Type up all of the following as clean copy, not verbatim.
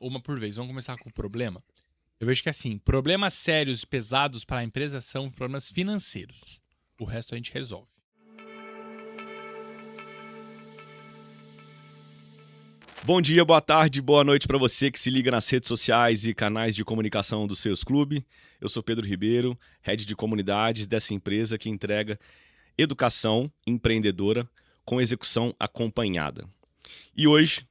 uma por vez. Vamos começar com o problema. Eu vejo que, assim, problemas sérios e pesados para a empresa são problemas financeiros. O resto a gente resolve. Bom dia, boa tarde, boa noite para você que se liga nas redes sociais e canais de comunicação do Sales Clube. Eu sou Pedro Ribeiro, head de comunidades dessa empresa que entrega educação empreendedora com execução acompanhada. E hoje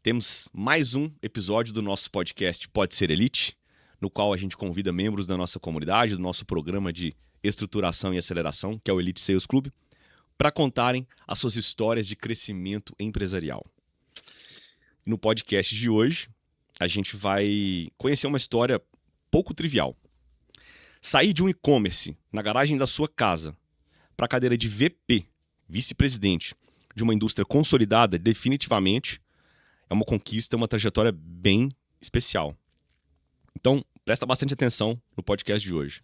temos mais um episódio do nosso podcast Pode Ser Elite, no qual a gente convida membros da nossa comunidade, do nosso programa de estruturação e aceleração, que é o Elite Sales Club, para contarem as suas histórias de crescimento empresarial. No podcast de hoje, a gente vai conhecer uma história pouco trivial. Sair de um e-commerce na garagem da sua casa para a cadeira de VP, vice-presidente, de uma indústria consolidada, definitivamente, é uma conquista, uma trajetória bem especial. Então, presta bastante atenção no podcast de hoje.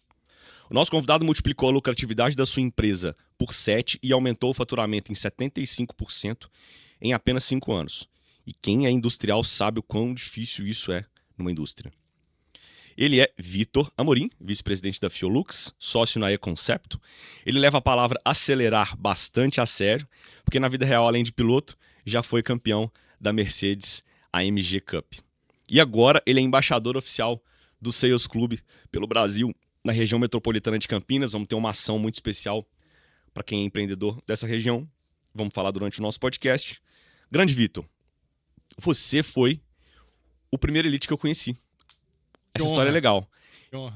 O nosso convidado multiplicou a lucratividade da sua empresa por 7 e aumentou o faturamento em 75% em apenas 5 anos. E quem é industrial sabe o quão difícil isso é numa indústria. Ele é Vitor Amorim, vice-presidente da Fiolux, sócio na E-Concepto. Ele leva a palavra acelerar bastante a sério, porque na vida real, além de piloto, já foi campeão da Mercedes AMG Cup. E agora ele é embaixador oficial do Sales Club pelo Brasil, na região metropolitana de Campinas. Vamos ter uma ação muito especial para quem é empreendedor dessa região. Vamos falar durante o nosso podcast. Grande Vitor, você foi o primeiro Elite que eu conheci. Essa história é legal.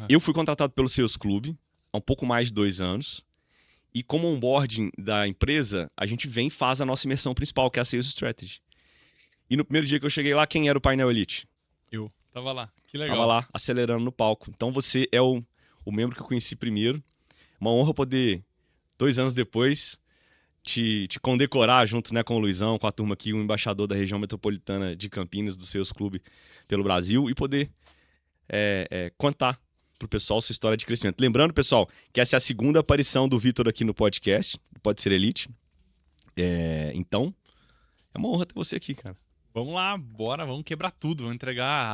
Eu fui contratado pelo Sales Club há um pouco mais de 2 anos. E como onboarding da empresa, a gente vem e faz a nossa imersão principal, que é a Sales Strategy. E no primeiro dia que eu cheguei lá, quem era o painel Elite? Eu tava lá. Que legal. Tava lá, acelerando no palco. Então você é o membro que eu conheci primeiro. Uma honra poder, 2 anos depois, te condecorar junto, né, com o Luizão, com a turma aqui, o embaixador da região metropolitana de Campinas, do Sales Club pelo Brasil, e poder contar pro pessoal sua história de crescimento. Lembrando, pessoal, que essa é a segunda aparição do Vitor aqui no podcast, Pode Ser Elite. Então, é uma honra ter você aqui, cara. Vamos lá, bora, vamos quebrar tudo, vamos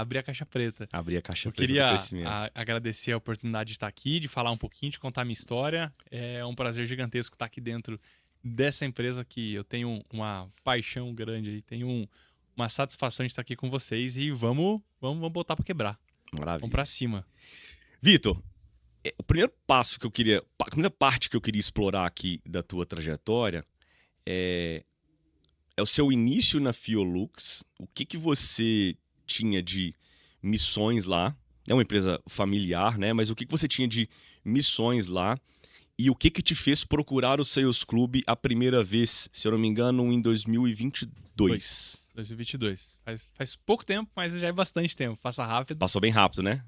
abrir a caixa preta. Abrir a caixa Eu preta do queria crescimento. agradecer a oportunidade de estar aqui, de falar um pouquinho, de contar a minha história. É um prazer gigantesco estar aqui dentro dessa empresa que eu tenho uma paixão grande aí, tenho uma satisfação de estar aqui com vocês e vamos botar para quebrar. Maravilha. Vamos para cima. Vitor, o primeiro passo que eu queria, a primeira parte que eu queria explorar aqui da tua trajetória é o seu início na Fiolux. O que você tinha de missões lá? É uma empresa familiar, né? Mas o que você tinha de missões lá? E o que te fez procurar o Sales Club a primeira vez, se eu não me engano, em 2022? 2022. Faz pouco tempo, mas já é bastante tempo. Passa rápido. Passou bem rápido, né?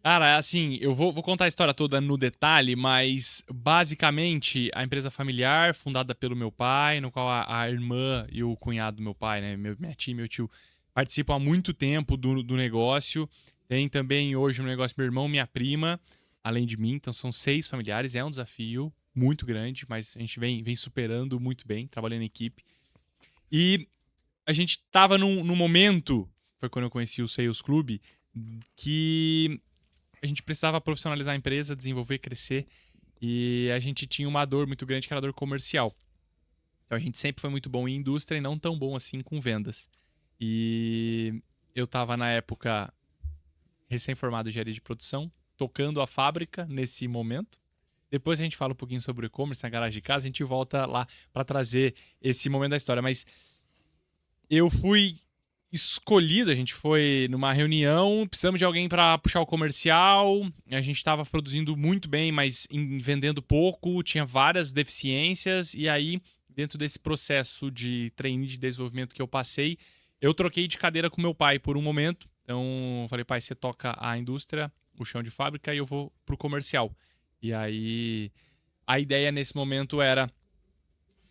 Cara, assim, eu vou contar a história toda no detalhe, mas basicamente a empresa familiar, fundada pelo meu pai, no qual a irmã e o cunhado do meu pai, né, minha tia e meu tio, participam há muito tempo do negócio. Tem também hoje no negócio meu irmão, minha prima, além de mim, então são 6 familiares. É um desafio muito grande, mas a gente vem superando muito bem, trabalhando em equipe. E a gente tava num momento, foi quando eu conheci o Sales Club, que a gente precisava profissionalizar a empresa, desenvolver, crescer, e a gente tinha uma dor muito grande, que era a dor comercial. Então a gente sempre foi muito bom em indústria e não tão bom assim com vendas. E eu tava na época recém-formado em engenharia de produção, tocando a fábrica nesse momento. Depois a gente fala um pouquinho sobre o e-commerce na garagem de casa, a gente volta lá para trazer esse momento da história. Mas eu fui escolhido, a gente foi numa reunião, precisamos de alguém para puxar o comercial, a gente estava produzindo muito bem, mas vendendo pouco, tinha várias deficiências, e aí, dentro desse processo de trainee de desenvolvimento que eu passei, eu troquei de cadeira com meu pai por um momento. Então, eu falei, pai, você toca a indústria, o chão de fábrica, e eu vou pro comercial. E aí, a ideia nesse momento era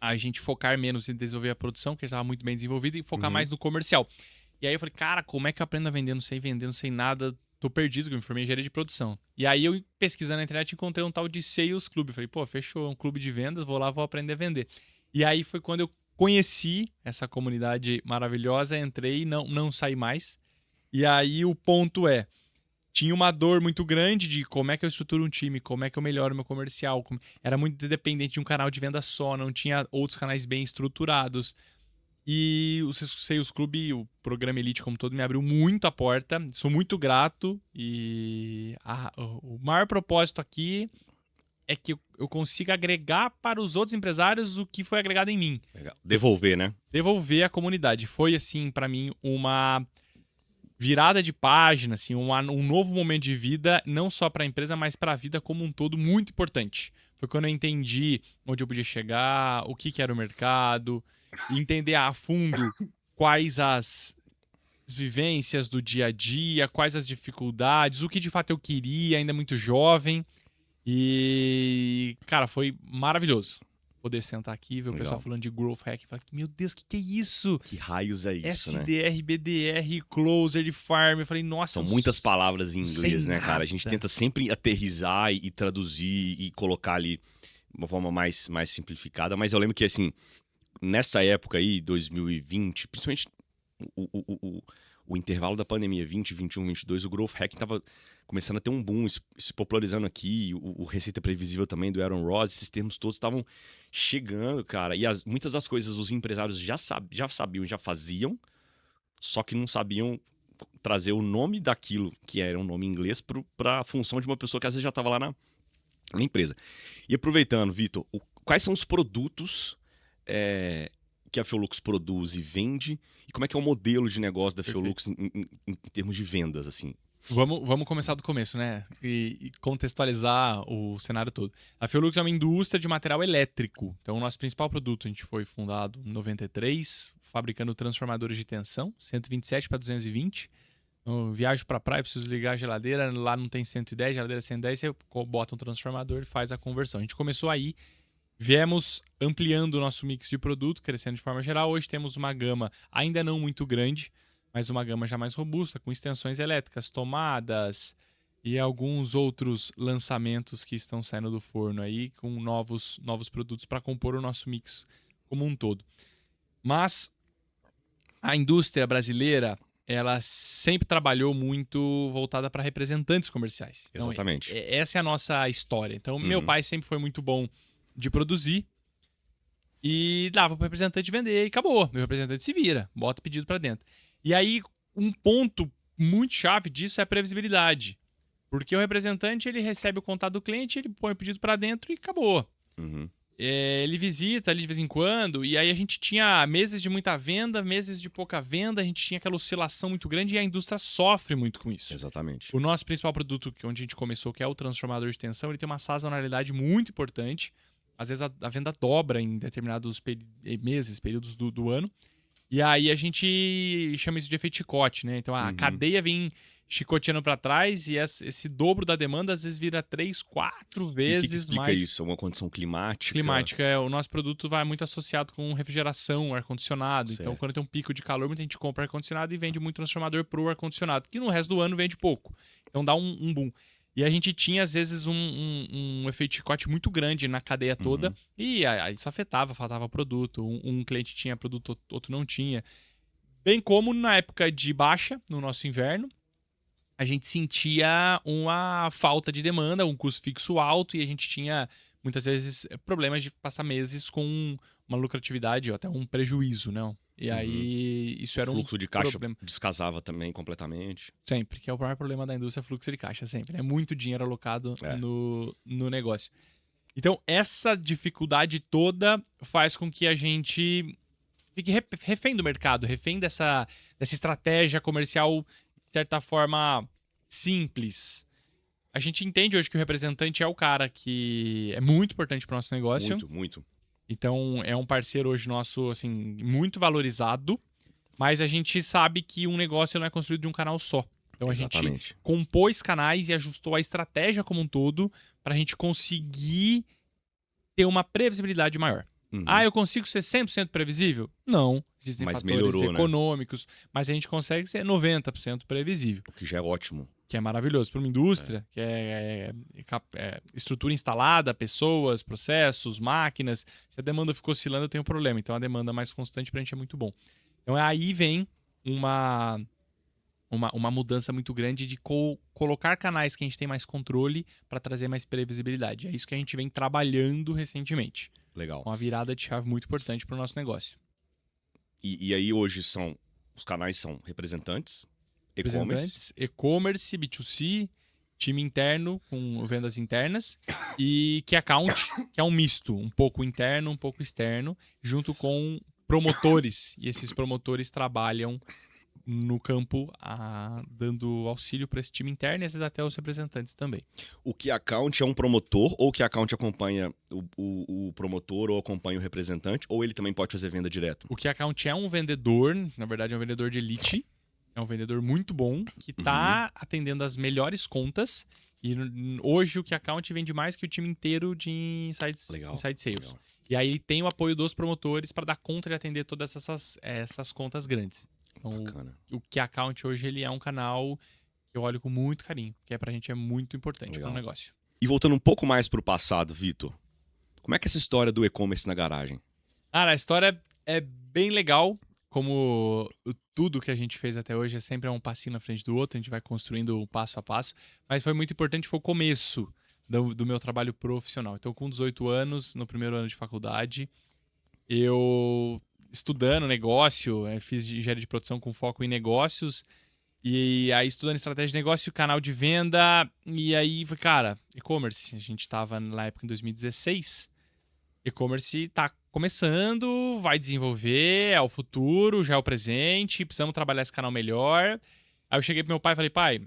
a gente focar menos em desenvolver a produção, que já estava muito bem desenvolvida, e focar mais no comercial. E aí eu falei, cara, como é que eu aprendo a vender? Não sei vender, não sei nada, tô perdido, que eu me formei em engenharia de produção. E aí eu, pesquisando na internet, encontrei um tal de Sales Club. Falei, pô, fechou, é um clube de vendas, vou lá, vou aprender a vender. E aí foi quando eu conheci essa comunidade maravilhosa, entrei e não saí mais. E aí o ponto é, tinha uma dor muito grande de como é que eu estruturo um time, como é que eu melhoro meu comercial. Era muito dependente de um canal de venda só, não tinha outros canais bem estruturados. E o Sales Club, o programa Elite como todo, me abriu muito a porta. Sou muito grato. E o maior propósito aqui é que eu consiga agregar para os outros empresários o que foi agregado em mim. Legal. Devolver, né? Devolver à comunidade. Foi, assim, para mim, uma virada de página, assim, um novo momento de vida, não só para a empresa, mas para a vida como um todo, muito importante. Foi quando eu entendi onde eu podia chegar, o que era o mercado, e entender a fundo quais as vivências do dia a dia, quais as dificuldades, o que de fato eu queria, ainda muito jovem. E, cara, foi maravilhoso poder sentar aqui e ver o Legal. pessoal falando de Growth Hack. Falar, meu Deus, o que é isso? Que raios é isso, né? SDR, BDR, Closer de Farm. Eu falei, nossa... São muitas palavras em sei inglês, né, cara? nada. A gente tenta sempre aterrizar e traduzir e colocar ali de uma forma mais simplificada. Mas eu lembro que, assim, nessa época aí, 2020, principalmente o intervalo da pandemia, 20, 21, 22, o Growth Hacking tava começando a ter um boom, se popularizando aqui, o Receita Previsível também, do Aaron Ross, esses termos todos estavam chegando, cara. E muitas das coisas os empresários já sabiam, já faziam, só que não sabiam trazer o nome daquilo, que era um nome em inglês, para a função de uma pessoa que às vezes já estava lá na empresa. E aproveitando, Vitor, quais são os produtos que a Feolux produz e vende, e como é que é o modelo de negócio da Feolux em termos de vendas, assim? Vamos começar do começo, né? E contextualizar o cenário todo. A Feolux é uma indústria de material elétrico. Então, o nosso principal produto, a gente foi fundado em 93, fabricando transformadores de tensão, 127 para 220. Eu viajo para praia, preciso ligar a geladeira, lá não tem 110, geladeira 110, você bota um transformador e faz a conversão. A gente começou aí, viemos ampliando o nosso mix de produto, crescendo de forma geral. Hoje temos uma gama ainda não muito grande, mas uma gama já mais robusta, com extensões elétricas, tomadas e alguns outros lançamentos que estão saindo do forno aí, com novos produtos para compor o nosso mix como um todo. Mas a indústria brasileira, ela sempre trabalhou muito voltada para representantes comerciais. Então, Exatamente. essa é a nossa história. Então, meu pai sempre foi muito bom de produzir e dava para o representante vender e acabou. Meu representante se vira, bota o pedido para dentro. E aí, um ponto muito chave disso é a previsibilidade. Porque o representante, ele recebe o contato do cliente, ele põe o pedido para dentro e acabou. Ele visita ali de vez em quando, e aí a gente tinha meses de muita venda, meses de pouca venda, a gente tinha aquela oscilação muito grande e a indústria sofre muito com isso. Exatamente. O nosso principal produto, onde a gente começou, que é o transformador de tensão, ele tem uma sazonalidade muito importante. Às vezes a venda dobra em determinados meses, períodos do ano. E aí a gente chama isso de efeito chicote, né? Então a cadeia vem chicoteando para trás e esse dobro da demanda às vezes vira 3, 4 vezes mais. E o que explica mais. isso? É uma condição climática? Climática. O nosso produto vai muito associado com refrigeração, ar-condicionado. Então quando tem um pico de calor, muita gente compra ar-condicionado e vende muito transformador pro ar-condicionado, que no resto do ano vende pouco. Então dá um boom. E a gente tinha, às vezes, um efeito chicote muito grande na cadeia toda. E aí isso afetava, faltava produto. Um cliente tinha produto, outro não tinha. Bem como na época de baixa, no nosso inverno, a gente sentia uma falta de demanda, um custo fixo alto. E a gente tinha, muitas vezes, problemas de passar meses com uma lucratividade ou até um prejuízo, né? E aí, isso era um fluxo de caixa problema. descasava também completamente. Sempre, que é o maior problema da indústria, é fluxo de caixa, sempre. É muito dinheiro alocado no negócio. Então, essa dificuldade toda faz com que a gente fique refém do mercado, refém dessa estratégia comercial, de certa forma, simples. A gente entende hoje que o representante é o cara que é muito importante para o nosso negócio. Muito, muito. Então, é um parceiro hoje nosso, assim, muito valorizado, mas a gente sabe que um negócio não é construído de um canal só. Então, Exatamente. a gente compôs canais e ajustou a estratégia como um todo para a gente conseguir ter uma previsibilidade maior. Eu consigo ser 100% previsível? Não. Existem fatores econômicos, mas a gente consegue ser 90% previsível. O que já é ótimo. Que é maravilhoso para uma indústria, que é estrutura instalada, pessoas, processos, máquinas. Se a demanda ficou oscilando, eu tenho um problema. Então, a demanda mais constante para a gente é muito bom. Então, aí vem uma uma mudança muito grande de colocar canais que a gente tem mais controle para trazer mais previsibilidade. É isso que a gente vem trabalhando recentemente. Legal. Uma virada de chave muito importante para o nosso negócio. E aí hoje os canais são representantes, e-commerce, B2C, time interno com vendas internas e Key Account, que é um misto, um pouco interno, um pouco externo, junto com promotores. E esses promotores trabalham no campo dando auxílio para esse time interno e às vezes até os representantes também. O Key Account é um promotor ou o Key Account acompanha o promotor ou acompanha o representante ou ele também pode fazer venda direto? O Key Account é um vendedor, na verdade é um vendedor de elite, é um vendedor muito bom que está atendendo as melhores contas e hoje o Key Account vende mais que o time inteiro de inside sales. Legal. E aí tem o apoio dos promotores para dar conta de atender todas essas contas grandes. Então, o Key Account hoje ele é um canal que eu olho com muito carinho, que pra gente é muito importante para o negócio. E voltando um pouco mais pro passado, Vitor, como é que é essa história do e-commerce na garagem? Cara, a história é bem legal, como tudo que a gente fez até hoje é sempre um passinho na frente do outro, a gente vai construindo passo a passo, mas foi muito importante, foi o começo do meu trabalho profissional. Então, com 18 anos, no primeiro ano de faculdade, eu estudando negócio, fiz engenharia de produção com foco em negócios, e aí estudando estratégia de negócio, canal de venda, e aí foi, cara, e-commerce, a gente tava na época em 2016, e-commerce tá começando, vai desenvolver, é o futuro, já é o presente, precisamos trabalhar esse canal melhor. Aí eu cheguei pro meu pai e falei, pai,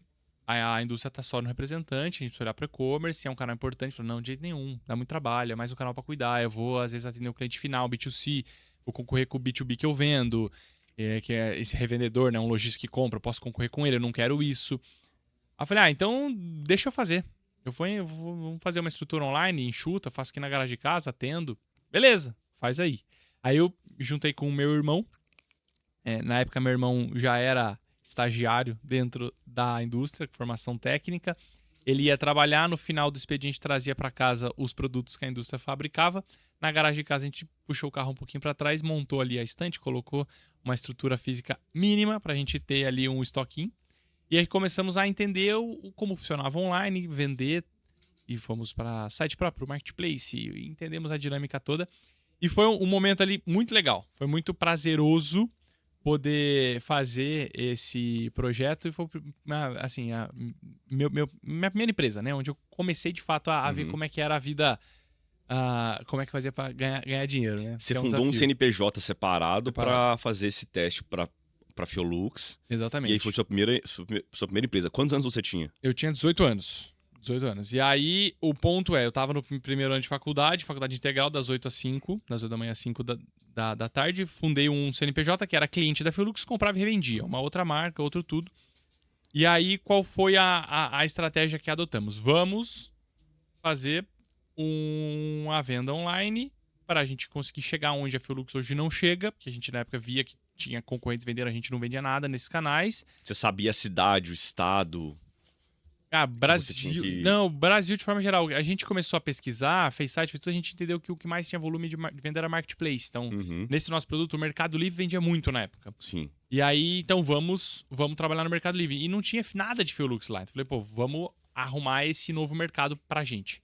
a indústria tá só no representante, a gente precisa olhar pro e-commerce, é um canal importante. Ele falou, não, de jeito nenhum, dá muito trabalho, é mais um canal pra cuidar, eu vou às vezes atender o cliente final, B2C, vou concorrer com o B2B que eu vendo, que é esse revendedor, né, um lojista que compra, eu posso concorrer com ele, eu não quero isso. Aí eu falei, então deixa eu fazer. Vamos fazer uma estrutura online, enxuta, faço aqui na garagem de casa, atendo. Beleza, faz aí. Aí eu juntei com o meu irmão. Na época, meu irmão já era estagiário dentro da indústria, formação técnica. Ele ia trabalhar, no final do expediente trazia para casa os produtos que a indústria fabricava. Na garagem de casa a gente puxou o carro um pouquinho para trás, montou ali a estante, colocou uma estrutura física mínima para a gente ter ali um estoquinho. E aí começamos a entender como funcionava online, vender, e fomos para site próprio, marketplace, e entendemos a dinâmica toda. E foi um momento ali muito legal, foi muito prazeroso poder fazer esse projeto. E foi, assim, minha primeira empresa, né? Onde eu comecei, de fato, a ver como é que era a vida, como é que fazia para ganhar dinheiro, né? Você fundou um CNPJ separado para fazer esse teste para Fiolux. Exatamente. E aí foi sua primeira empresa. Quantos anos você tinha? Eu tinha 18 anos. 18 anos. E aí, o ponto eu tava no primeiro ano de faculdade integral, das 8 às 5, das 8 da manhã às 5 da tarde. Fundei um CNPJ que era cliente da Fiolux, comprava e revendia. Uma outra marca, outro tudo. E aí, qual foi a estratégia que adotamos? Vamos fazer uma venda online para a gente conseguir chegar onde a Fiolux hoje não chega, porque a gente na época via que tinha concorrentes vendendo, a gente não vendia nada nesses canais. Você sabia a cidade, o estado? Brasil. Não, Brasil de forma geral. A gente começou a pesquisar, fez site, fez tudo, a gente entendeu que o que mais tinha volume de venda era marketplace. Então, nesse nosso produto, o Mercado Livre vendia muito na época. Sim. E aí, então, vamos trabalhar no Mercado Livre. E não tinha nada de Fiolux lá. Então, falei, vamos arrumar esse novo mercado pra gente.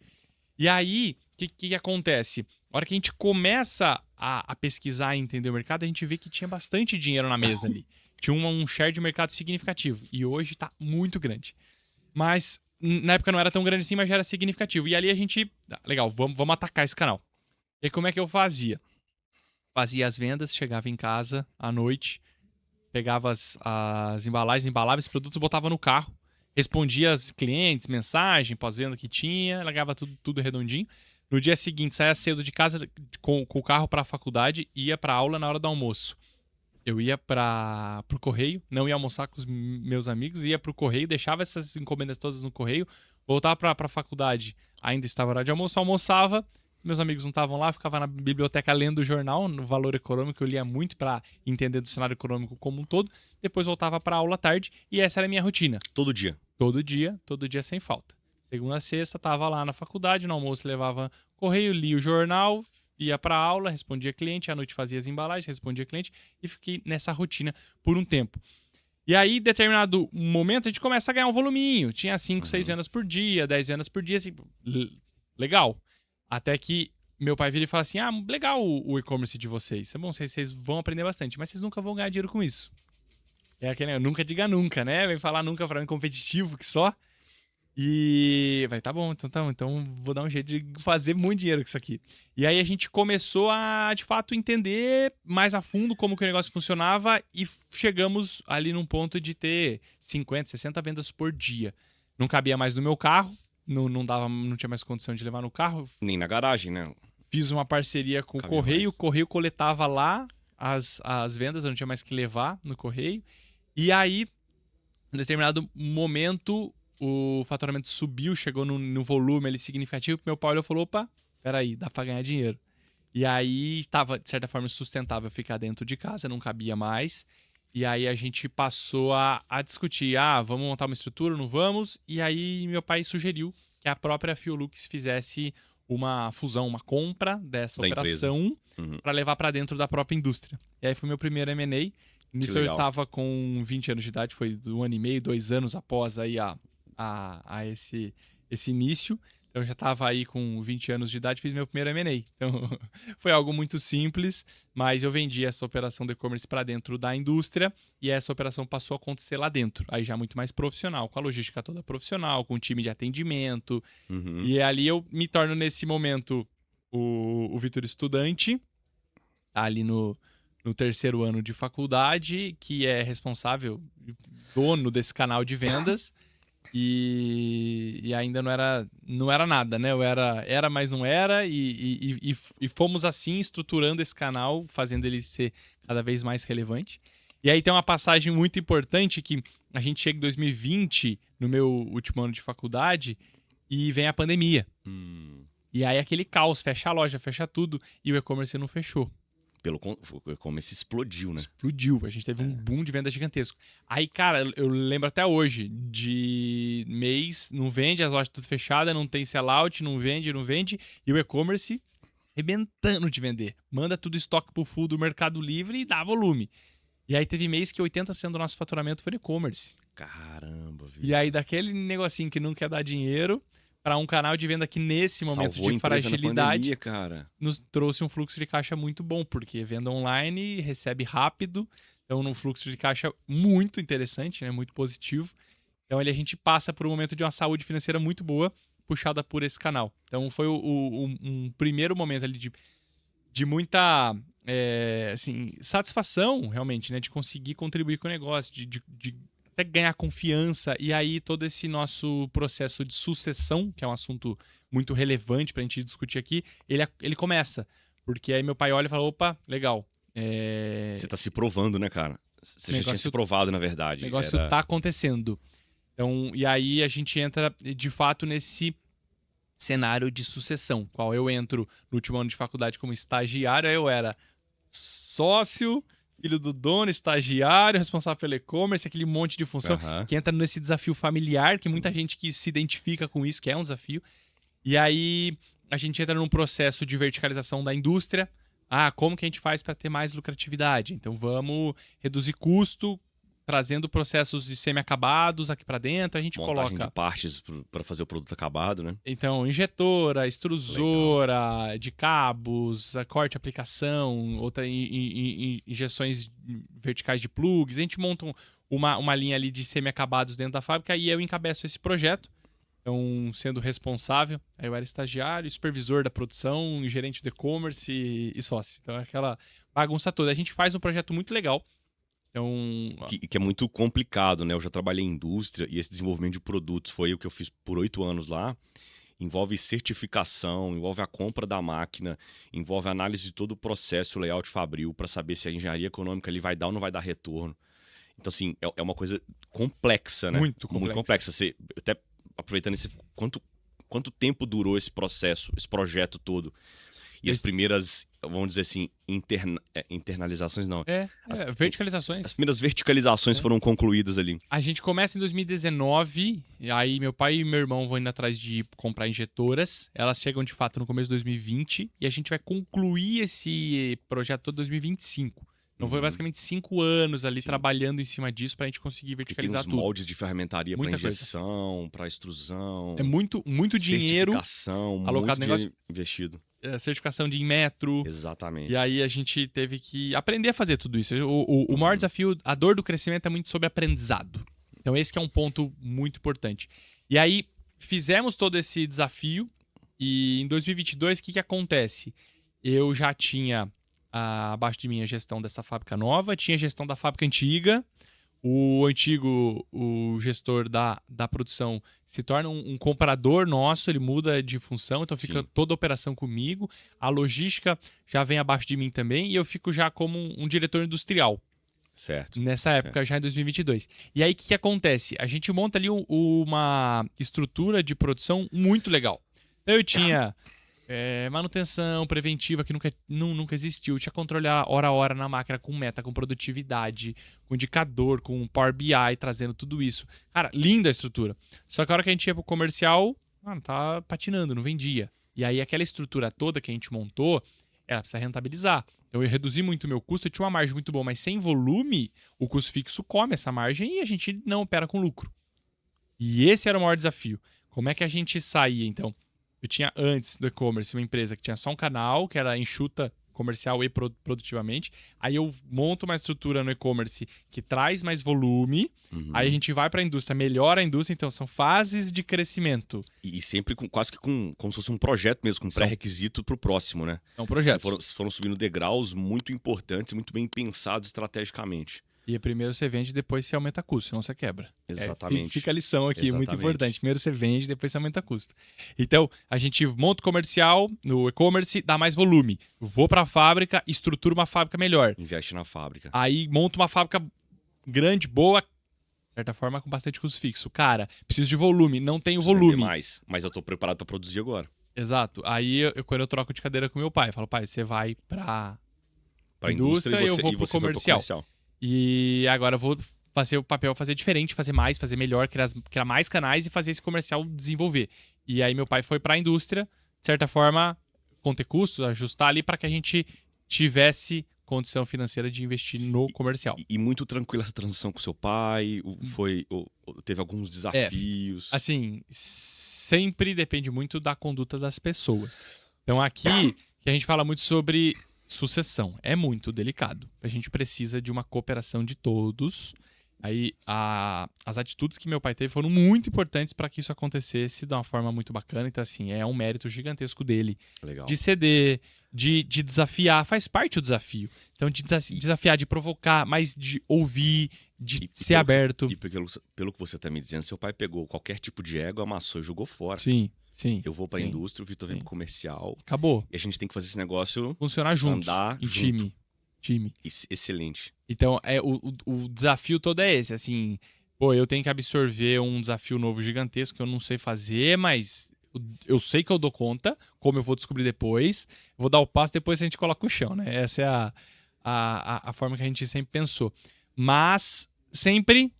E aí, o que acontece? A hora que a gente começa a pesquisar e entender o mercado, a gente vê que tinha bastante dinheiro na mesa ali. Tinha um share de mercado significativo. E hoje tá muito grande. Mas na época não era tão grande assim, mas já era significativo. E ali a gente... Legal, vamos atacar esse canal. E aí como é que eu fazia? Fazia as vendas, chegava em casa à noite, pegava as embalagens, embalava esses produtos, botava no carro, respondia aos clientes, mensagem, pós-venda que tinha, largava tudo redondinho. No dia seguinte, saía cedo de casa com o carro para a faculdade e ia para aula na hora do almoço. Eu ia pro correio, não ia almoçar com os meus amigos, ia pro correio, deixava essas encomendas todas no correio, voltava pra faculdade, ainda estava hora de almoço, almoçava, meus amigos não estavam lá, ficava na biblioteca lendo o jornal, no Valor Econômico, eu lia muito para entender do cenário econômico como um todo, depois voltava pra aula à tarde, e essa era a minha rotina. Todo dia? Todo dia sem falta. Segunda a sexta, tava lá na faculdade, no almoço levava correio, lia o jornal, ia pra aula, respondia cliente, à noite fazia as embalagens, respondia cliente e fiquei nessa rotina por um tempo. E aí, em determinado momento, a gente começa a ganhar um voluminho. Tinha 5, 6 vendas por dia, 10 vendas por dia, assim, legal. Até que meu pai vira e fala assim, legal o e-commerce de vocês. É bom, vocês vão aprender bastante, mas vocês nunca vão ganhar dinheiro com isso. É aquele, nunca diga nunca, né? Vem falar nunca pra mim competitivo que só. E vai, tá bom, então vou dar um jeito de fazer muito dinheiro com isso aqui. E aí a gente começou a, de fato, entender mais a fundo como que o negócio funcionava e chegamos ali num ponto de ter 50, 60 vendas por dia. Não cabia mais no meu carro, não tinha mais condição de levar no carro. Nem na garagem, né? Fiz uma parceria com o Correio, o Correio coletava lá as vendas, eu não tinha mais que levar no Correio. E aí, em determinado momento, o faturamento subiu, chegou no volume ali significativo, meu pai olhou e falou, opa, peraí, dá pra ganhar dinheiro. E aí tava, de certa forma, sustentável ficar dentro de casa, não cabia mais. E aí a gente passou a discutir, vamos montar uma estrutura, não vamos? E aí meu pai sugeriu que a própria Fiolux fizesse uma fusão, uma compra dessa operação para levar para dentro da própria indústria. E aí foi meu primeiro M&A. Nisso eu estava com 20 anos de idade, foi 1 ano e meio, 2 anos após aí a esse início. Então eu já estava aí com 20 anos de idade, fiz meu primeiro M&A. Então foi algo muito simples, mas eu vendi essa operação de e-commerce para dentro da indústria e essa operação passou a acontecer lá dentro. Aí já muito mais profissional, com a logística toda profissional, com o time de atendimento. E ali eu me torno nesse momento o Vitor estudante, ali no 3º ano de faculdade, que é responsável, dono desse canal de vendas. E ainda não era nada, né? Eu era, mas não era. E fomos assim estruturando esse canal, fazendo ele ser cada vez mais relevante. E aí tem uma passagem muito importante que a gente chega em 2020, no meu último ano de faculdade, e vem a pandemia. E aí aquele caos, fecha a loja, fecha tudo, e o e-commerce não fechou. O e-commerce explodiu, né? Explodiu. A gente teve um boom de venda gigantesco. Aí, cara, eu lembro até hoje de mês, não vende, as lojas tudo fechadas, não tem sellout, não vende. E o e-commerce arrebentando de vender. Manda tudo estoque pro full do Mercado Livre e dá volume. E aí teve mês que 80% do nosso faturamento foi no e-commerce. Caramba, viu? E aí daquele negocinho que não quer dar dinheiro para um canal de venda que nesse momento Salvou de fragilidade pandemia, cara. nos trouxe um fluxo de caixa muito bom, porque venda online, recebe rápido, então num fluxo de caixa muito interessante, né, muito positivo. Então ali a gente passa por um momento de uma saúde financeira muito boa, puxada por esse canal. Então foi um primeiro momento ali de muita assim, satisfação, realmente, né, de conseguir contribuir com o negócio, de até ganhar confiança, e aí todo esse nosso processo de sucessão, que é um assunto muito relevante pra gente discutir aqui, ele começa. Porque aí meu pai olha e fala, opa, legal. Você tá se provando, né, cara? Você já tinha se provado, na verdade. O negócio tá acontecendo. Então, e aí a gente entra, de fato, nesse cenário de sucessão, qual eu entro no último ano de faculdade como estagiário, aí eu era sócio, filho do dono, estagiário, responsável pelo e-commerce, aquele monte de função que entra nesse desafio familiar, que muita gente que se identifica com isso, que é um desafio. E aí a gente entra num processo de verticalização da indústria. Como que a gente faz para ter mais lucratividade? Então vamos reduzir custo, trazendo processos de semi-acabados aqui para dentro. A gente montagem coloca de partes para fazer o produto acabado, né? Então, injetora, extrusora, de cabos, corte, aplicação, injeções verticais de plugs. A gente monta uma linha ali de semi-acabados dentro da fábrica e eu encabeço esse projeto. Então, sendo responsável, aí eu era estagiário, supervisor da produção, gerente de e-commerce e sócio. Então, é aquela bagunça toda. A gente faz um projeto muito legal. Então... Que é muito complicado, né? Eu já trabalhei em indústria e esse desenvolvimento de produtos foi o que eu fiz por 8 anos lá. Envolve certificação, envolve a compra da máquina, envolve a análise de todo o processo, layout fabril, para saber se a engenharia econômica ali vai dar ou não vai dar retorno. Então, assim, é uma coisa complexa, né? Muito complexa. Muito complexa. Até aproveitando quanto tempo durou esse processo, esse projeto todo? E as primeiras, vamos dizer assim, internalizações, não. Verticalizações. As primeiras verticalizações foram concluídas ali. A gente começa em 2019, e aí meu pai e meu irmão vão indo atrás de comprar injetoras. Elas chegam, de fato, no começo de 2020, e a gente vai concluir esse projeto todo em 2025. Então foi basicamente 5 anos ali Sim. trabalhando em cima disso pra gente conseguir E tem verticalizar uns tudo. moldes de ferramentaria para Muita coisa. injeção, para extrusão. É muito dinheiro, certificação, alocado muito no negócio. dinheiro investido. Certificação de Inmetro. Exatamente. E aí a gente teve que aprender a fazer tudo isso. O maior desafio, a dor do crescimento é muito sobre aprendizado. Então esse que é um ponto muito importante. E aí fizemos todo esse desafio e em 2022 o que acontece? Eu já tinha abaixo de mim a gestão dessa fábrica nova, tinha a gestão da fábrica antiga. O gestor da produção se torna um comprador nosso, ele muda de função, então fica Sim. toda a operação comigo. A logística já vem abaixo de mim também e eu fico já como um diretor industrial. Certo. Nessa época, já em 2022. E aí, o que acontece? A gente monta ali uma estrutura de produção muito legal. Então, eu tinha manutenção preventiva, que nunca existiu. Tinha controle hora a hora na máquina, com meta, com produtividade, com indicador, com Power BI, trazendo tudo isso. Cara, linda a estrutura. Só que a hora que a gente ia pro comercial, tá patinando, não vendia. E aí, aquela estrutura toda que a gente montou, ela precisa rentabilizar. Então, eu reduzi muito o meu custo, eu tinha uma margem muito boa, mas sem volume, o custo fixo come essa margem e a gente não opera com lucro. E esse era o maior desafio. Como é que a gente saía, então? Eu tinha antes do e-commerce uma empresa que tinha só um canal, que era enxuta comercial e produtivamente. Aí eu monto uma estrutura no e-commerce que traz mais volume. Aí a gente vai para a indústria, melhora a indústria. Então, são fases de crescimento. E sempre quase que como se fosse um projeto mesmo, com pré-requisito pro próximo, né? É um projeto. Foram subindo degraus muito importantes, muito bem pensados estrategicamente. E primeiro você vende, depois você aumenta custo, senão você quebra. Exatamente. Fica a lição aqui, muito Exatamente. importante. Primeiro você vende, depois você aumenta custo. Então, a gente monta o comercial, no e-commerce, dá mais volume. Vou para a fábrica, estruturo uma fábrica melhor. Investe na fábrica. Aí monto uma fábrica grande, boa, de certa forma, com bastante custo fixo. Cara, preciso de volume, não tenho volume. Mais, mas eu tô preparado para produzir agora. Exato. Aí, quando eu troco de cadeira com meu pai, eu falo, pai, você vai pra indústria e eu vou pro comercial. E agora eu vou fazer o papel, fazer diferente, fazer mais, fazer melhor, criar mais canais e fazer esse comercial desenvolver. E aí meu pai foi pra indústria, de certa forma, conter custos, ajustar ali para que a gente tivesse condição financeira de investir no comercial. E muito tranquila essa transição com seu pai? Teve alguns desafios? Assim, sempre depende muito da conduta das pessoas. Então aqui, que a gente fala muito sobre sucessão. É muito delicado. A gente precisa de uma cooperação de todos. Aí, as atitudes que meu pai teve foram muito importantes para que isso acontecesse de uma forma muito bacana. Então, assim, é um mérito gigantesco dele. Legal. De ceder, de desafiar. Faz parte do desafio. Então, de desafiar, de provocar, mas de ouvir, de ser aberto. E pelo que você está me dizendo, seu pai pegou qualquer tipo de ego, amassou e jogou fora. Sim. Sim. Eu vou pra indústria, o Vitor vem pro comercial. Acabou. E a gente tem que fazer esse negócio funcionar juntos. Andar em junto. time. Excelente. Então, o desafio todo é esse, assim, eu tenho que absorver um desafio novo gigantesco que eu não sei fazer, mas eu sei que eu dou conta, como eu vou descobrir depois, vou dar o passo, depois a gente coloca o chão, né? Essa é a forma que a gente sempre pensou. Mas, sempre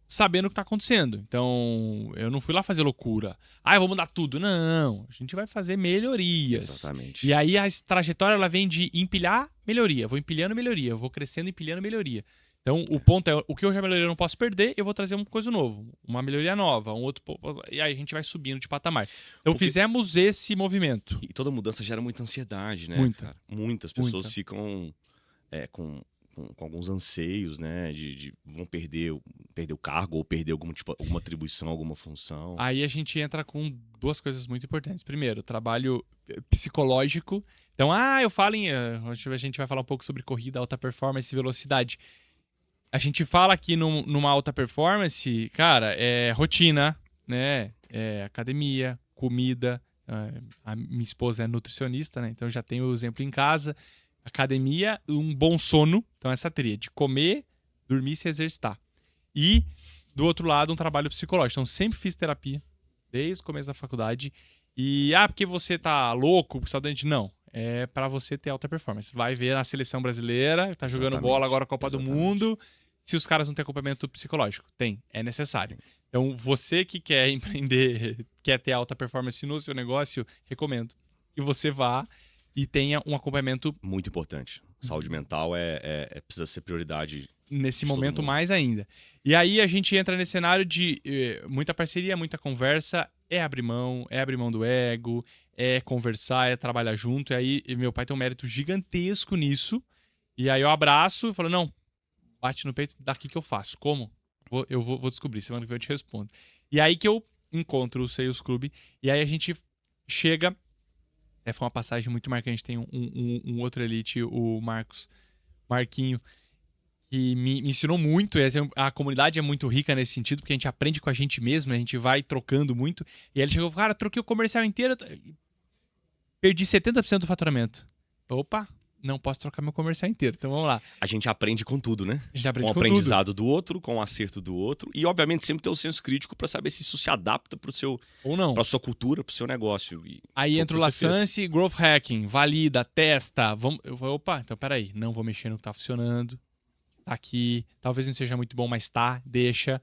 sabendo o que tá acontecendo. Então, eu não fui lá fazer loucura. Eu vou mudar tudo. Não, a gente vai fazer melhorias. Exatamente. E aí a trajetória ela vem de empilhar melhoria. Vou empilhando melhoria. Eu vou crescendo empilhando melhoria. Então, o ponto é, o que eu já melhorei eu não posso perder, eu vou trazer uma coisa nova. Uma melhoria nova, um outro... E aí a gente vai subindo de patamar. Então, fizemos esse movimento. E toda mudança gera muita ansiedade, né, cara? Muitas pessoas ficam com alguns anseios, né? Vão perder o cargo ou perder alguma atribuição, alguma função. Aí a gente entra com duas coisas muito importantes. Primeiro, trabalho psicológico. Então, eu falo a gente vai falar um pouco sobre corrida, alta performance e velocidade. A gente fala aqui numa alta performance, cara, é rotina, né? É academia, comida. A minha esposa é nutricionista, né? Então já tenho o exemplo em casa. Academia, um bom sono. Então, essa tríade: comer, dormir e se exercitar. E, do outro lado, um trabalho psicológico. Então, sempre fiz terapia, desde o começo da faculdade. E, porque você tá louco, precisa de dente? Não. É pra você ter alta performance. Vai ver na seleção brasileira, tá jogando bola agora, Copa do Mundo. Se os caras não têm acompanhamento psicológico. É necessário. Então, você que quer empreender, quer ter alta performance no seu negócio, recomendo que você vá e tenha um acompanhamento Muito importante. Saúde mental precisa ser prioridade nesse de todo momento mundo. mais ainda. E aí a gente entra nesse cenário de muita parceria, muita conversa, é abrir mão do ego, é conversar, é trabalhar junto. E aí meu pai tem um mérito gigantesco nisso. E aí eu abraço e falo, não, bate no peito, daqui que eu faço. Como? Eu vou descobrir, semana que vem eu te respondo. E aí que eu encontro o Sales Club, e aí a gente chega... foi uma passagem muito marcante, tem um outro elite, o Marquinho, que me ensinou muito. A comunidade é muito rica nesse sentido, porque a gente aprende com a gente mesmo, a gente vai trocando muito. E aí ele chegou, cara, troquei o comercial inteiro, perdi 70% do faturamento. Opa, não posso trocar meu comercial inteiro, então vamos lá. A gente aprende com tudo, né? A gente aprende Com o com aprendizado do outro, com o acerto do outro. E, obviamente, sempre ter o senso crítico para saber se isso se adapta ou não. Pra sua cultura, pro seu negócio. Aí entra o Lassance, Growth Hacking, valida, testa. Eu vou, opa, então peraí, não vou mexer no que tá funcionando. Tá aqui, talvez não seja muito bom, mas tá, deixa.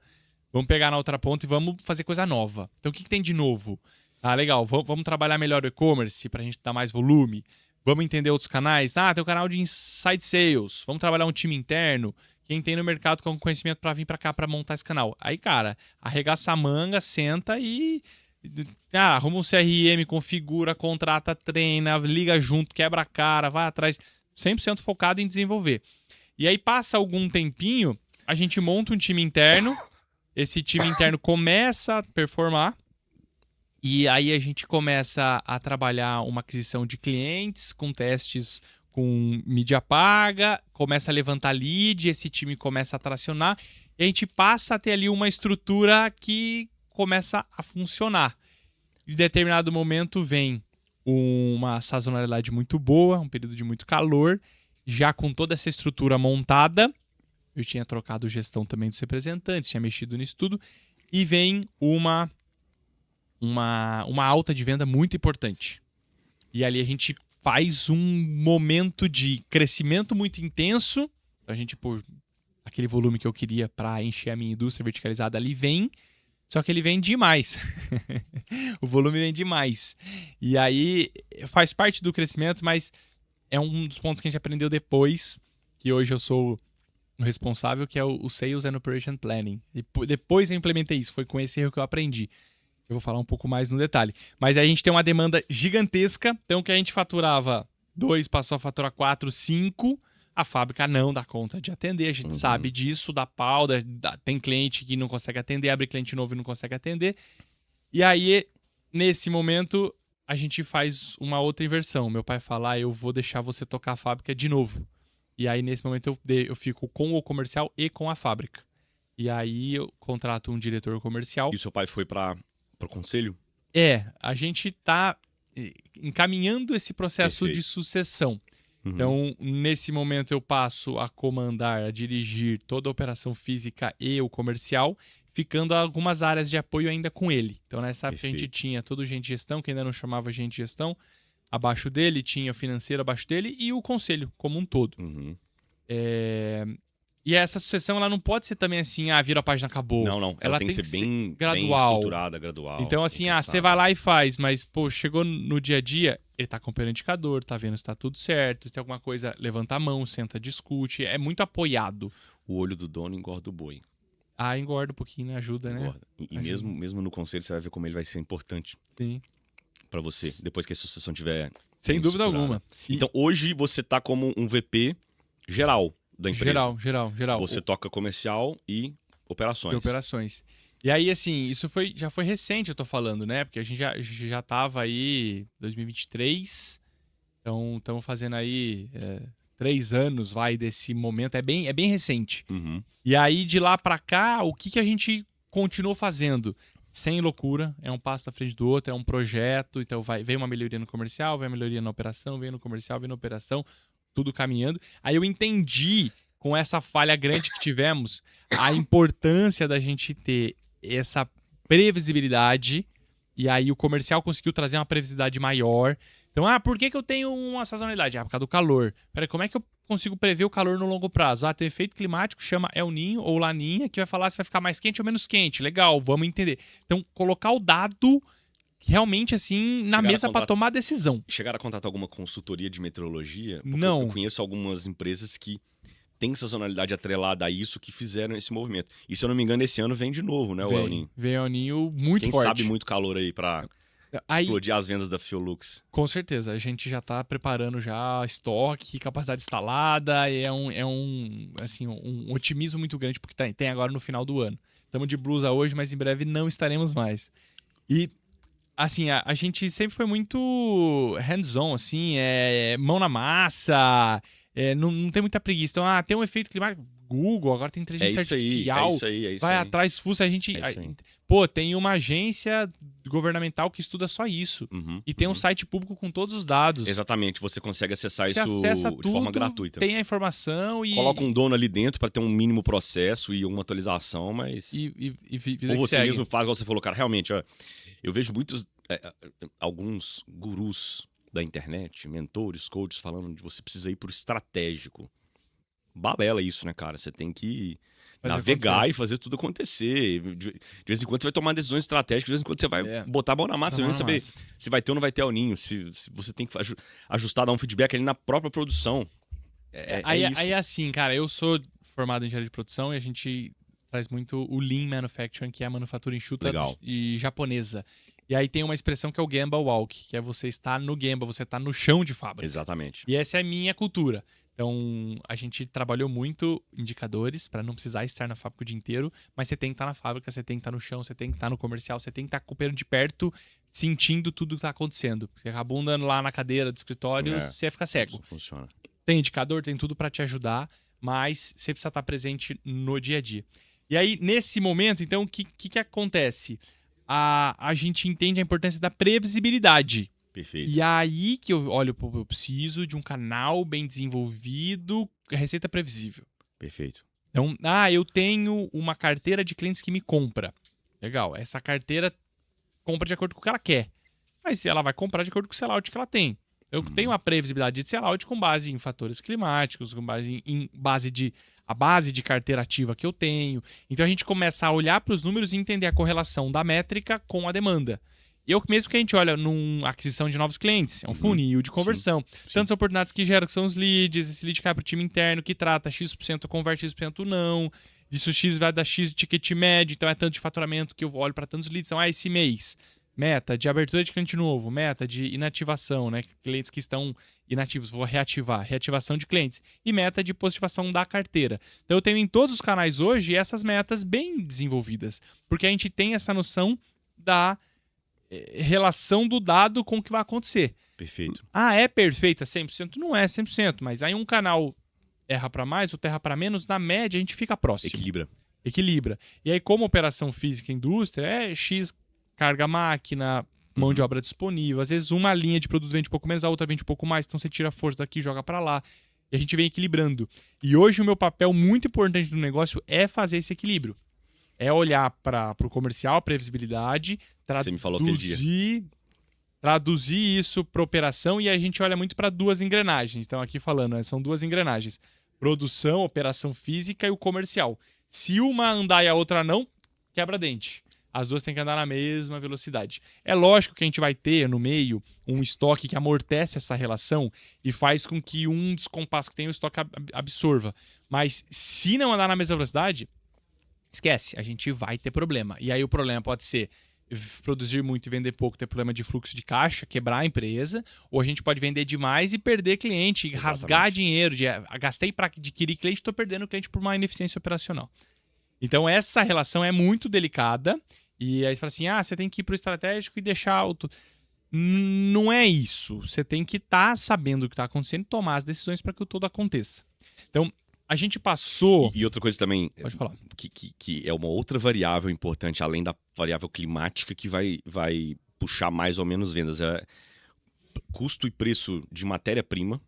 Vamos pegar na outra ponta e vamos fazer coisa nova. Então o que tem de novo? Ah, legal, vamos trabalhar melhor o e-commerce pra gente dar mais volume. Vamos entender outros canais. Ah, tem o canal de Inside Sales. Vamos trabalhar um time interno. Quem tem no mercado com conhecimento pra vir pra cá pra montar esse canal. Aí, cara, arregaça a manga, senta e... arruma um CRM, configura, contrata, treina, liga junto, quebra a cara, vai atrás. 100% focado em desenvolver. E aí passa algum tempinho, a gente monta um time interno. Esse time interno começa a performar. E aí a gente começa a trabalhar uma aquisição de clientes com testes com mídia paga, começa a levantar lead, esse time começa a tracionar, e a gente passa a ter ali uma estrutura que começa a funcionar. Em determinado momento vem uma sazonalidade muito boa, um período de muito calor, já com toda essa estrutura montada. Eu tinha trocado gestão também dos representantes, tinha mexido nisso tudo, e vem uma alta de venda muito importante. E ali a gente faz um momento de crescimento muito intenso. A gente, por aquele volume que eu queria para encher a minha indústria verticalizada ali vem, só que ele vem demais. O volume vem demais. E aí faz parte do crescimento, mas é um dos pontos que a gente aprendeu depois, que hoje eu sou o responsável, que é o Sales and Operation Planning. E depois eu implementei isso, foi com esse erro que eu aprendi. Eu vou falar um pouco mais no detalhe. Mas aí a gente tem uma demanda gigantesca. Então, o que a gente faturava 2, passou a faturar 4, 5. A fábrica não dá conta de atender. A gente sabe disso, dá pau. Tem cliente que não consegue atender, abre cliente novo e não consegue atender. E aí, nesse momento, a gente faz uma outra inversão. Meu pai fala, eu vou deixar você tocar a fábrica de novo. E aí, nesse momento, eu fico com o comercial e com a fábrica. E aí, eu contrato um diretor comercial. E o seu pai foi para o conselho? A gente tá encaminhando esse processo de sucessão. Então, nesse momento, eu passo a comandar, a dirigir toda a operação física e o comercial, ficando algumas áreas de apoio ainda com ele. Então, nessa época, a gente tinha todo o gente de gestão, que ainda não chamava gente de gestão, abaixo dele, tinha o financeiro abaixo dele e o conselho como um todo. E essa sucessão, ela não pode ser também assim, vira a página, acabou. Não. Ela tem que ser bem estruturada, gradual. Então, assim, você vai lá e faz, mas, pô, chegou no dia a dia, ele tá acompanhando o indicador, tá vendo se tá tudo certo, se tem alguma coisa, levanta a mão, senta, discute, é muito apoiado. O olho do dono engorda o boi. Engorda um pouquinho, né? Ajuda, né? E mesmo no conselho, você vai ver como ele vai ser importante. Sim. Pra você, depois que a sucessão tiver sem dúvida alguma. Então, hoje, você tá como um VP geral da empresa. Geral. Você toca comercial e operações. E aí, assim, isso já foi recente, eu tô falando, né? Porque a gente já tava aí 2023. Então, estamos fazendo aí 3 anos, desse momento. É bem recente. E aí, de lá pra cá, o que a gente continuou fazendo? Sem loucura, é um passo à frente do outro, é um projeto. Então, vem uma melhoria no comercial, vem uma melhoria na operação, vem no comercial, vem na operação. Tudo caminhando. Aí eu entendi, com essa falha grande que tivemos, a importância da gente ter essa previsibilidade. E aí o comercial conseguiu trazer uma previsibilidade maior. Então, por que eu tenho uma sazonalidade? Por causa do calor. Peraí, como é que eu consigo prever o calor no longo prazo? Tem efeito climático, chama El Ninho ou Laninha, que vai falar se vai ficar mais quente ou menos quente. Legal, vamos entender. Então, colocar o dado realmente, assim, na Chegaram a mesa pra contratar- tomar decisão. Chegaram a contratar alguma consultoria de meteorologia? Porque Não. eu conheço algumas empresas que têm sazonalidade atrelada a isso, que fizeram esse movimento. E se eu não me engano, esse ano vem de novo, né, o El Niño? Vem El Niño muito Quem forte. sabe muito calor aí pra Aí, explodir as vendas da Fiolux. com certeza, a gente já tá preparando já estoque, capacidade instalada, e assim, um otimismo muito grande porque tem agora no final do ano. Estamos de blusa hoje, mas em breve não estaremos mais. E, assim, a gente sempre foi muito hands-on, assim, mão na massa, não tem muita preguiça. Então, tem um efeito climático, Google, agora tem inteligência artificial, é isso aí. vai atrás, fuça, a gente... É isso aí. Pô, tem uma agência governamental que estuda só isso. Uhum, E tem um site público com todos os dados. Exatamente, você consegue acessar Você isso acessa de forma tudo, gratuita. tem a informação e... Coloca um dono ali dentro para ter um mínimo processo e uma atualização, mas... vida Ou que você segue. mesmo faz, igual você falou, cara, realmente, ó, eu vejo alguns gurus da internet, mentores, coaches, falando de você precisa ir pro estratégico. Balela isso, né, cara? Você tem que Fazer navegar acontecer. e fazer tudo acontecer. De vez em quando você vai tomar decisões estratégicas, de vez em quando você vai botar a mão na massa, você vai saber se vai ter ou não vai ter El Niño, se você tem que ajustar, dar um feedback ali na própria produção. Aí, é isso. aí, assim, cara, eu sou formado em engenharia de produção e a gente traz muito o Lean Manufacturing, que é a manufatura enxuta Legal. e japonesa. E aí tem uma expressão que é o Gemba Walk, que é você estar no Gemba, você estar no chão de fábrica. Exatamente. E essa é a minha cultura. Então, a gente trabalhou muito indicadores para não precisar estar na fábrica o dia inteiro, mas você tem que estar na fábrica, você tem que estar no chão, você tem que estar no comercial, você tem que estar acompanhando de perto, sentindo tudo que está acontecendo. Você acabou andando lá na cadeira do escritório, você ia ficar cego. Isso funciona. Tem indicador, tem tudo para te ajudar, mas você precisa estar presente no dia a dia. E aí, nesse momento, então, o que acontece? A gente entende a importância da previsibilidade. Perfeito. E aí que eu olho, eu preciso de um canal bem desenvolvido, receita previsível. Perfeito. Então, eu tenho uma carteira de clientes que me compra. Legal, essa carteira compra de acordo com o que ela quer. Mas ela vai comprar de acordo com o sellout que ela tem. Eu tenho uma previsibilidade de sellout com base em fatores climáticos, com base a base de carteira ativa que eu tenho. Então a gente começa a olhar para os números e entender a correlação da métrica com a demanda. Mesmo que a gente olha numa aquisição de novos clientes, é um funil de conversão. Sim. Tantas oportunidades que geram, que são os leads, esse lead cai para o time interno, que trata X% converte X% não, isso X vai dar X de ticket médio, então é tanto de faturamento que eu olho para tantos leads. Então, esse mês, meta de abertura de cliente novo, meta de inativação, né? Clientes que estão inativos, vou reativar, reativação de clientes, e meta de positivação da carteira. Então, eu tenho em todos os canais hoje essas metas bem desenvolvidas, porque a gente tem essa noção da relação do dado com o que vai acontecer. Perfeito. É perfeito, é 100%? Não é 100%, mas aí um canal erra para mais, outro erra para menos, na média a gente fica próximo. Equilibra. E aí, como operação física e indústria, é X carga máquina, mão de obra disponível. Às vezes uma linha de produto vende um pouco menos, a outra vende um pouco mais, então você tira a força daqui e joga para lá. E a gente vem equilibrando. E hoje o meu papel muito importante do negócio é fazer esse equilíbrio. É olhar para o comercial, a previsibilidade, Você me falou aquele dia. Traduzir isso para operação, e a gente olha muito para duas engrenagens. Então, aqui falando, são duas engrenagens. Produção, operação física e o comercial. Se uma andar e a outra não, quebra dente. As duas têm que andar na mesma velocidade. É lógico que a gente vai ter no meio um estoque que amortece essa relação e faz com que um descompasso que tem o estoque absorva. Mas se não andar na mesma velocidade, esquece, a gente vai ter problema. E aí o problema pode ser produzir muito e vender pouco, ter problema de fluxo de caixa, quebrar a empresa, ou a gente pode vender demais e perder cliente, rasgar dinheiro, gastei para adquirir cliente, estou perdendo cliente por uma ineficiência operacional. Então essa relação é muito delicada, e aí você fala assim, você tem que ir para o estratégico e deixar alto. Não é isso, você tem que estar sabendo o que está acontecendo e tomar as decisões para que o todo aconteça. Então, a gente passou... E outra coisa também, pode falar, que é uma outra variável importante, além da variável climática, que vai puxar mais ou menos vendas. É custo e preço de matéria-prima.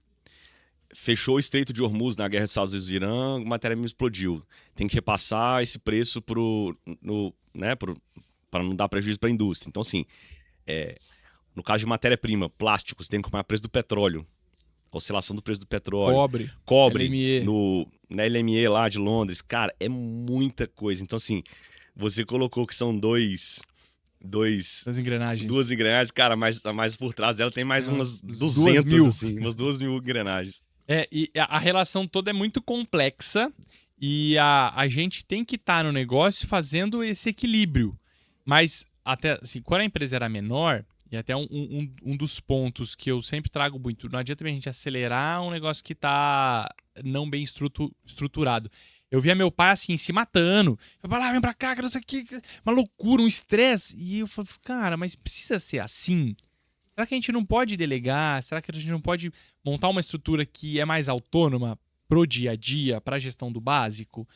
Fechou o Estreito de Hormuz na guerra dos Estados Unidos e Irã, a matéria-prima explodiu. Tem que repassar esse preço para não dar prejuízo para a indústria. Então, assim, no caso de matéria-prima, plásticos, tem que acompanhar o preço do petróleo. Oscilação do preço do petróleo. Cobre LME. Na LME lá de Londres. Cara, é muita coisa. Então, assim, você colocou que são dois Das engrenagens. Duas engrenagens, cara, mas por trás dela tem mais umas 200, 2.000. assim, umas 2.000 engrenagens. E a relação toda é muito complexa e a gente tem que estar no negócio fazendo esse equilíbrio. Mas, até assim, quando a empresa era menor, e até um dos pontos que eu sempre trago muito, não adianta a gente acelerar um negócio que tá não bem estruturado. Eu via meu pai, assim, se matando. Eu falava, vem pra cá, que não sei o que, uma loucura, um estresse. E eu falava, cara, mas precisa ser assim? Será que a gente não pode delegar? Será que a gente não pode montar uma estrutura que é mais autônoma pro dia a dia, pra gestão do básico?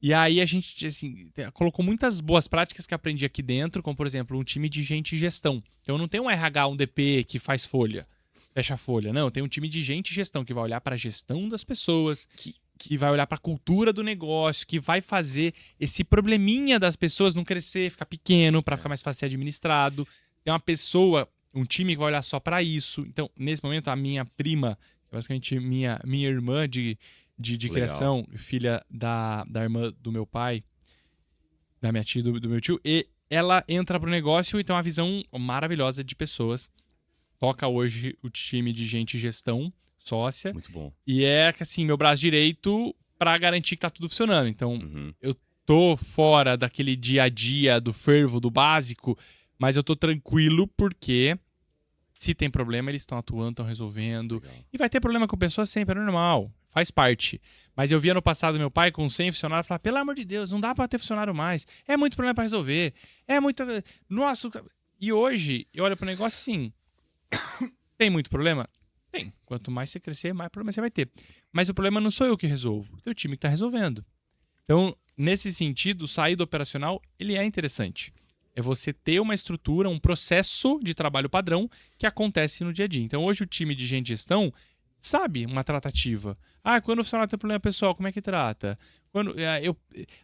E aí a gente, assim, colocou muitas boas práticas que aprendi aqui dentro, como, por exemplo, um time de gente e gestão. Então não tem um RH, um DP que faz folha, fecha folha. Não, tem um time de gente e gestão que vai olhar para a gestão das pessoas, que vai olhar para a cultura do negócio, que vai fazer esse probleminha das pessoas não crescer, ficar pequeno, para ficar mais fácil ser administrado. Tem uma pessoa, um time que vai olhar só para isso. Então, nesse momento, a minha prima, basicamente minha irmã de criação, filha da irmã do meu pai, da minha tia e do meu tio, e ela entra pro negócio e tem uma visão maravilhosa de pessoas. Toca hoje o time de gente e gestão, sócia. Muito bom. E é, assim, meu braço direito pra garantir que tá tudo funcionando. Então, eu tô fora daquele dia a dia, do fervo, do básico, mas eu tô tranquilo porque se tem problema, eles estão atuando, estão resolvendo. Legal. E vai ter problema com pessoas sempre, é normal, faz parte. Mas eu via no passado meu pai com 100 funcionários falar, pelo amor de Deus, não dá pra ter funcionário mais. É muito problema pra resolver. É muito... Nossa... E hoje, eu olho pro negócio assim, tem muito problema? Tem. Quanto mais você crescer, mais problema você vai ter. Mas o problema não sou eu que resolvo. É o time que tá resolvendo. Então, nesse sentido, sair do operacional, ele é interessante. É você ter uma estrutura, um processo de trabalho padrão que acontece no dia a dia. Então, hoje o time de gente de gestão sabe uma tratativa. Quando o funcionário tem problema pessoal, como é que trata?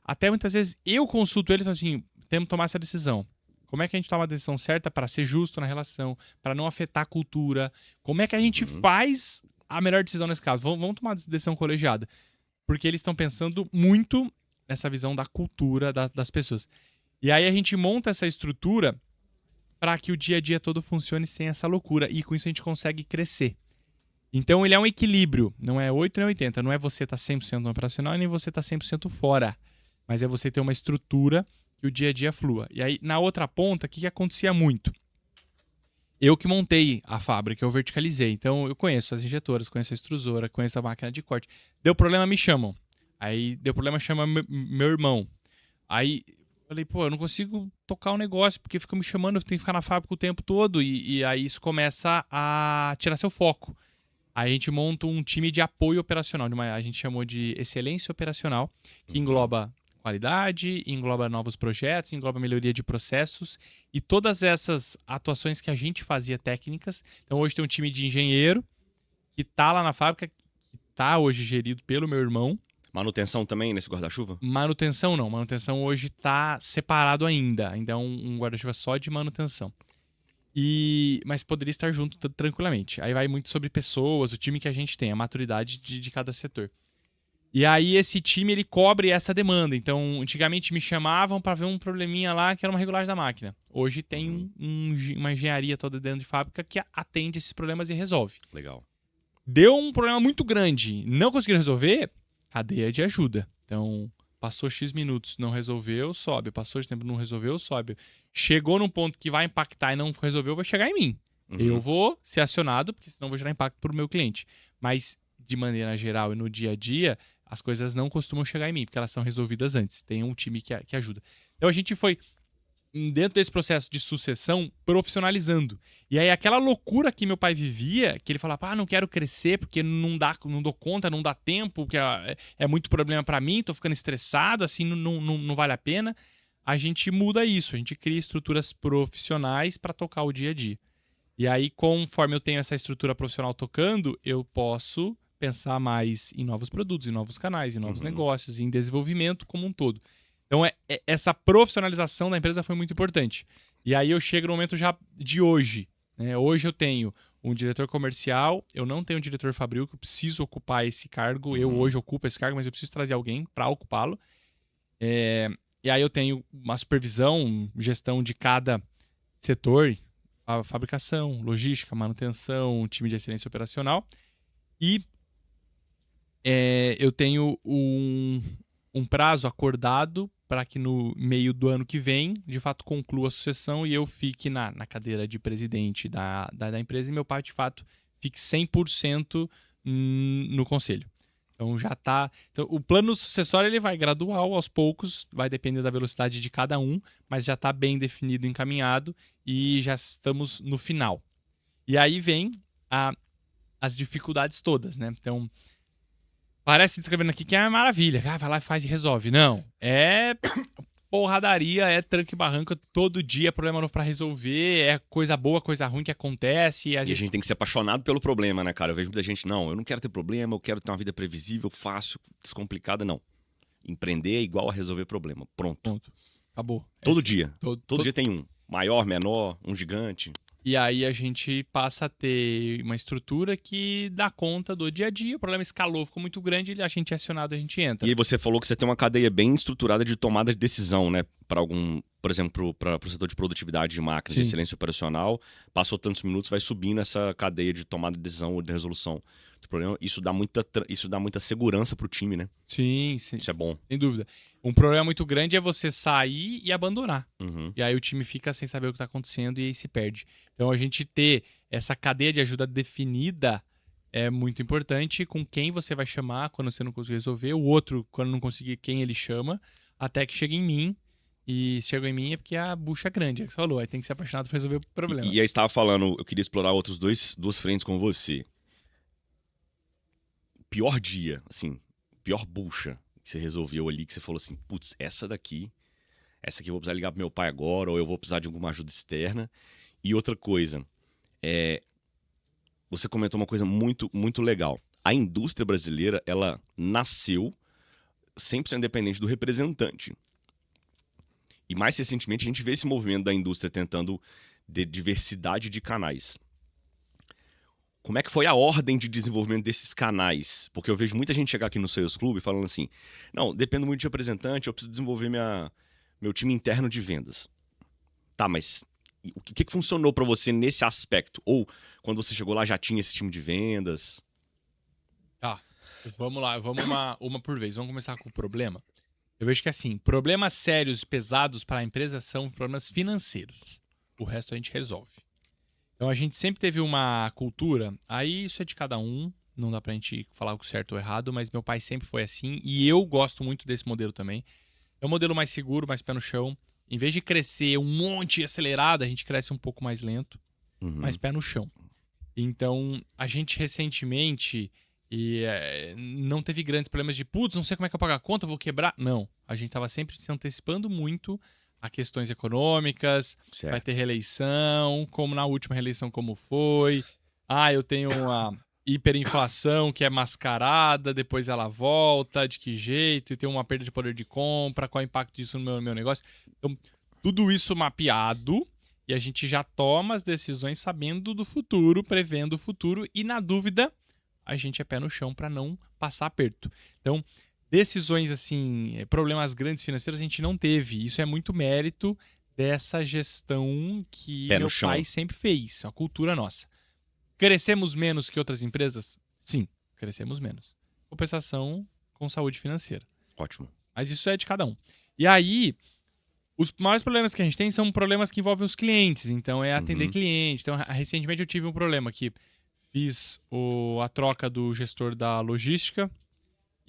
Até muitas vezes eu consulto eles assim, temos que tomar essa decisão. Como é que a gente toma a decisão certa para ser justo na relação, para não afetar a cultura? Como é que a gente faz a melhor decisão nesse caso? Vamos tomar uma decisão colegiada. Porque eles estão pensando muito nessa visão da cultura das pessoas. E aí a gente monta essa estrutura para que o dia a dia todo funcione sem essa loucura. E com isso a gente consegue crescer. Então ele é um equilíbrio. Não é 8 nem 80. Não é você estar 100% no operacional e nem você estar 100% fora. Mas é você ter uma estrutura que o dia a dia flua. E aí, na outra ponta, o que acontecia muito? Eu que montei a fábrica, eu verticalizei. Então, eu conheço as injetoras, conheço a extrusora, conheço a máquina de corte. Deu problema, me chamam. Aí, deu problema, chama meu irmão. Aí, falei, eu não consigo tocar o negócio, porque fica me chamando, eu tenho que ficar na fábrica o tempo todo. E aí, isso começa a tirar seu foco. Aí, a gente monta um time de apoio operacional. A gente chamou de excelência operacional, que engloba qualidade, engloba novos projetos, engloba melhoria de processos e todas essas atuações que a gente fazia técnicas. Então hoje tem um time de engenheiro que está lá na fábrica, que está hoje gerido pelo meu irmão. Manutenção também nesse guarda-chuva? Manutenção não, manutenção hoje está separado ainda é um guarda-chuva só de manutenção. Mas poderia estar junto tranquilamente. Aí vai muito sobre pessoas, o time que a gente tem, a maturidade de cada setor. E aí esse time, ele cobre essa demanda. Então, antigamente me chamavam para ver um probleminha lá que era uma regulagem da máquina. Hoje tem uma engenharia toda dentro de fábrica que atende esses problemas e resolve. Legal. Deu um problema muito grande, não conseguiram resolver, cadeia de ajuda. Então, passou X minutos, não resolveu, sobe. Passou de tempo, não resolveu, sobe. Chegou num ponto que vai impactar e não resolveu, vai chegar em mim. Eu vou ser acionado, porque senão vou gerar impacto para o meu cliente. Mas, de maneira geral e no dia a dia, as coisas não costumam chegar em mim, porque elas são resolvidas antes. Tem um time que ajuda. Então a gente foi, dentro desse processo de sucessão, profissionalizando. E aí aquela loucura que meu pai vivia, que ele falava, não quero crescer porque não dou conta, não dá tempo, porque é muito problema pra mim, tô ficando estressado, assim, não vale a pena. A gente muda isso, a gente cria estruturas profissionais para tocar o dia a dia. E aí, conforme eu tenho essa estrutura profissional tocando, eu posso pensar mais em novos produtos, em novos canais, em novos negócios, em desenvolvimento como um todo. Então, essa profissionalização da empresa foi muito importante. E aí eu chego no momento já de hoje. Né? Hoje eu tenho um diretor comercial, eu não tenho um diretor fabril, que eu preciso ocupar esse cargo. Eu hoje ocupo esse cargo, mas eu preciso trazer alguém para ocupá-lo. E aí eu tenho uma supervisão, gestão de cada setor, a fabricação, logística, manutenção, time de excelência operacional. E eu tenho um prazo acordado para que no meio do ano que vem, de fato, conclua a sucessão e eu fique na cadeira de presidente da empresa e meu pai, de fato, fique 100% no conselho. Então já está... Então, o plano sucessório ele vai gradual, aos poucos, vai depender da velocidade de cada um, mas já está bem definido, encaminhado e já estamos no final. E aí vem as dificuldades todas, né? Então, parece descrevendo aqui que é uma maravilha. Vai lá e faz e resolve. Não. É porradaria, é tranque e barranco. Todo dia é problema novo pra resolver. É coisa boa, coisa ruim que acontece. E a gente tem que ser apaixonado pelo problema, né, cara? Eu vejo muita gente, não, eu não quero ter problema, eu quero ter uma vida previsível, fácil, descomplicada. Não. Empreender é igual a resolver problema. Pronto. Acabou. Todo dia. Todo dia tem um. Maior, menor, um gigante. E aí a gente passa a ter uma estrutura que dá conta do dia a dia. O problema escalou, ficou muito grande, a gente é acionado, a gente entra. E aí você falou que você tem uma cadeia bem estruturada de tomada de decisão, né? Para algum, por exemplo, para o setor de produtividade de máquinas, de excelência operacional, passou tantos minutos, vai subindo essa cadeia de tomada de decisão ou de resolução do problema. Isso dá muita segurança para o time, né? Sim. Isso é bom. Sem dúvida. Um problema muito grande é você sair e abandonar. Uhum. E aí o time fica sem saber o que está acontecendo e aí se perde. Então a gente ter essa cadeia de ajuda definida é muito importante, com quem você vai chamar quando você não conseguir resolver, o outro, quando não conseguir, quem ele chama, até que chega em mim. E se chegou em mim é porque a bucha é grande, é o que você falou. Aí tem que ser apaixonado por resolver o problema. E aí estava falando, eu queria explorar outros duas frentes com você. Pior dia, assim, pior bucha que você resolveu ali, que você falou assim, putz, essa aqui eu vou precisar ligar pro meu pai agora, ou eu vou precisar de alguma ajuda externa. E outra coisa, você comentou uma coisa muito, muito legal. A indústria brasileira, ela nasceu 100% dependente do representante. E mais recentemente a gente vê esse movimento da indústria tentando de diversidade de canais. Como é que foi a ordem de desenvolvimento desses canais? Porque eu vejo muita gente chegar aqui no Sales Club falando assim, não, dependo muito de representante, eu preciso desenvolver meu time interno de vendas. Tá, mas o que funcionou para você nesse aspecto? Ou quando você chegou lá já tinha esse time de vendas? Tá, vamos lá, vamos uma por vez. Vamos começar com o problema. Eu vejo que assim, problemas sérios e pesados para a empresa são problemas financeiros. O resto a gente resolve. Então a gente sempre teve uma cultura, aí isso é de cada um, não dá pra gente falar o certo ou errado, mas meu pai sempre foi assim e eu gosto muito desse modelo também. É um modelo mais seguro, mais pé no chão. Em vez de crescer um monte acelerado, a gente cresce um pouco mais lento, mais pé no chão. Então a gente recentemente não teve grandes problemas de putz, não sei como é que eu pago a conta, vou quebrar. Não, a gente tava sempre se antecipando muito a questões econômicas, certo. Vai ter reeleição, como na última reeleição como foi. Eu tenho uma hiperinflação que é mascarada, depois ela volta, de que jeito, e tem uma perda de poder de compra, qual é o impacto disso no meu negócio. Então, tudo isso mapeado e a gente já toma as decisões sabendo do futuro, prevendo o futuro e, na dúvida, a gente é pé no chão para não passar aperto. Então, decisões assim, problemas grandes financeiros a gente não teve. Isso é muito mérito dessa gestão que meu pai sempre fez, a cultura nossa. Crescemos menos que outras empresas? Sim, crescemos menos. Compensação com saúde financeira. Ótimo. Mas isso é de cada um. E aí, os maiores problemas que a gente tem são problemas que envolvem os clientes. Então, é atender cliente. Então, recentemente eu tive um problema que fiz a troca do gestor da logística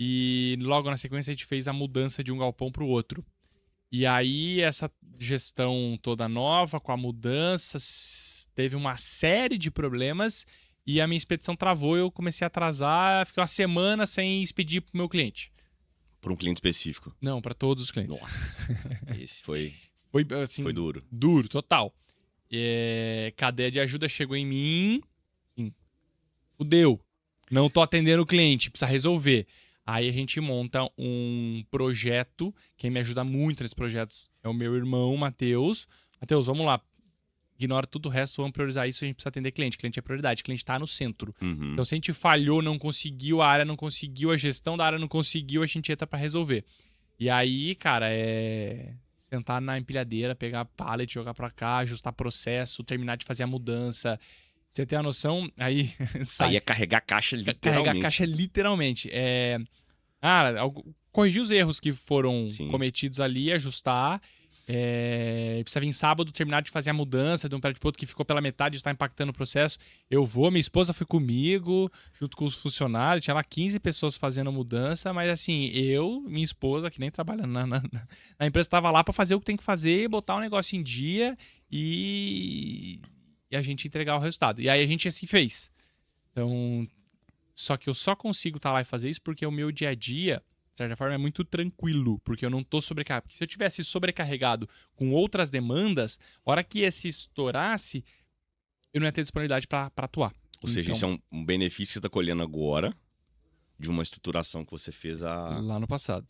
e logo na sequência a gente fez a mudança de um galpão para o outro. E aí essa gestão toda nova, com a mudança, teve uma série de problemas e a minha expedição travou, eu comecei a atrasar, fiquei uma semana sem expedir para o meu cliente. Para um cliente específico? Não, para todos os clientes. Nossa, esse foi assim, foi duro. Duro, total. Cadeia de ajuda chegou em mim, assim, fudeu, não tô atendendo o cliente, precisa resolver. Aí a gente monta um projeto, quem me ajuda muito nesses projetos é o meu irmão, Matheus. Matheus, vamos lá, ignora tudo o resto, vamos priorizar isso, a gente precisa atender cliente. Cliente é prioridade, cliente tá no centro. Então se a gente falhou, não conseguiu, a área não conseguiu, a gestão da área não conseguiu, a gente entra pra resolver. E aí, cara, sentar na empilhadeira, pegar pallet, jogar pra cá, ajustar processo, terminar de fazer a mudança. Pra você ter a noção, aí sai. Aí é carregar a caixa literalmente. Carregar a caixa literalmente. Corrigir os erros que foram Sim. cometidos ali, ajustar. Precisa vir sábado, terminar de fazer a mudança de um prédio pro outro que ficou pela metade, está impactando o processo. Eu vou, minha esposa foi comigo, junto com os funcionários, tinha lá 15 pessoas fazendo a mudança, mas assim, minha esposa, que nem trabalhando na empresa, estava lá para fazer o que tem que fazer, botar o negócio em dia e a gente entregar o resultado. E aí a gente assim fez. Então, só que eu só consigo estar lá e fazer isso porque o meu dia a dia, de certa forma, é muito tranquilo, porque eu não tô sobrecarregado. Porque se eu tivesse sobrecarregado com outras demandas, a hora que esse estourasse, eu não ia ter disponibilidade para atuar. Ou seja, isso é um benefício que você está colhendo agora de uma estruturação que você fez lá no passado.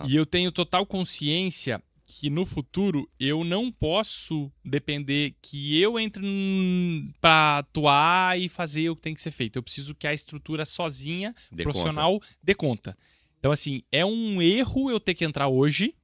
E eu tenho total consciência que no futuro eu não posso depender que eu entre para atuar e fazer o que tem que ser feito. Eu preciso que a estrutura sozinha, profissional, dê conta. Então, assim, é um erro eu ter que entrar hoje,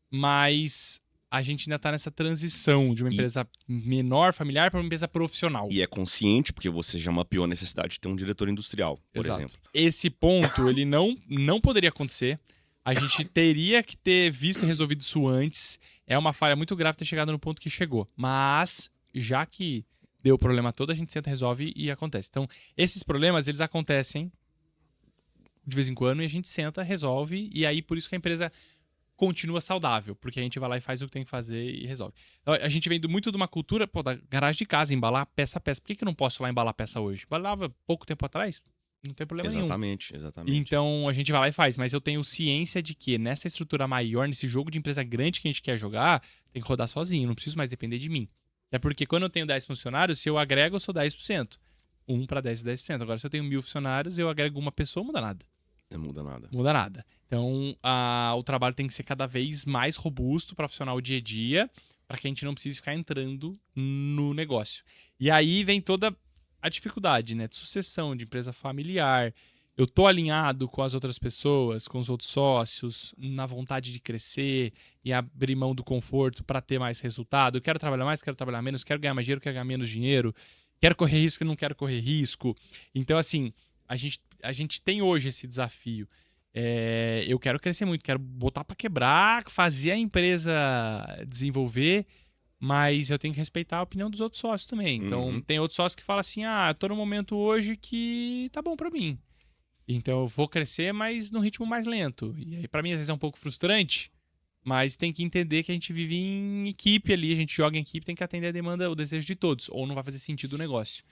mas a gente ainda tá nessa transição de uma empresa menor, familiar, para uma empresa profissional. E é consciente, porque você já mapeou a necessidade de ter um diretor industrial, por exemplo. Esse ponto, ele não poderia acontecer. A gente teria que ter visto e resolvido isso antes. É uma falha muito grave ter chegado no ponto que chegou. Mas, já que deu o problema todo, a gente senta, resolve e acontece. Então, esses problemas, eles acontecem de vez em quando e a gente senta, resolve. E aí, por isso que a empresa continua saudável. Porque a gente vai lá e faz o que tem que fazer e resolve. Então, a gente vem muito de uma cultura, da garagem de casa, embalar peça a peça. Por que eu não posso lá embalar peça hoje? Embalava pouco tempo atrás? Não tem problema nenhum. Exatamente. Então, a gente vai lá e faz. Mas eu tenho ciência de que nessa estrutura maior, nesse jogo de empresa grande que a gente quer jogar, tem que rodar sozinho. Não preciso mais depender de mim. É porque quando eu tenho 10 funcionários, se eu agrego, eu sou 10%. 1 para 10 é 10%. Agora, se eu tenho 1.000 funcionários, eu agrego uma pessoa, muda nada. Não muda nada. Muda nada. Então, o trabalho tem que ser cada vez mais robusto para funcionar o dia a dia, para que a gente não precise ficar entrando no negócio. E aí vem toda a dificuldade, né, de sucessão, de empresa familiar. Eu tô alinhado com as outras pessoas, com os outros sócios, na vontade de crescer e abrir mão do conforto para ter mais resultado. Eu quero trabalhar mais, quero trabalhar menos, quero ganhar mais dinheiro, quero ganhar menos dinheiro, quero correr risco, não quero correr risco. Então, assim, a gente tem hoje esse desafio. Eu quero crescer muito, quero botar para quebrar, fazer a empresa desenvolver, mas eu tenho que respeitar a opinião dos outros sócios também. Então, tem outros sócios que falam assim, eu tô num momento hoje que tá bom para mim. Então, eu vou crescer, mas num ritmo mais lento. E aí, para mim, às vezes é um pouco frustrante, mas tem que entender que a gente vive em equipe ali, a gente joga em equipe, tem que atender a demanda, o desejo de todos, ou não vai fazer sentido o negócio.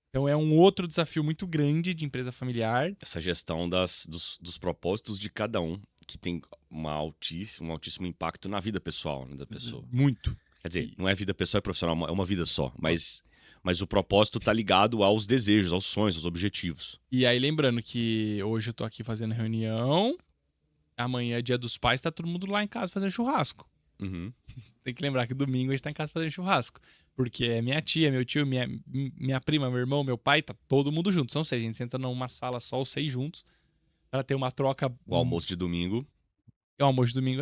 Então, é um outro desafio muito grande de empresa familiar. Essa gestão dos propósitos de cada um, que tem um altíssimo impacto na vida pessoal, né, da pessoa. Muito. Quer dizer, não é vida pessoal e profissional, é uma vida só. Mas o propósito tá ligado aos desejos, aos sonhos, aos objetivos. E aí, lembrando que hoje eu tô aqui fazendo reunião, amanhã é dia dos pais, tá todo mundo lá em casa fazendo churrasco. Tem que lembrar que domingo a gente tá em casa fazendo churrasco. Porque é minha tia, meu tio, minha prima, meu irmão, meu pai, tá todo mundo junto. São 6, a gente senta numa sala só, os 6 juntos, para ter uma troca. O almoço de domingo. O almoço de domingo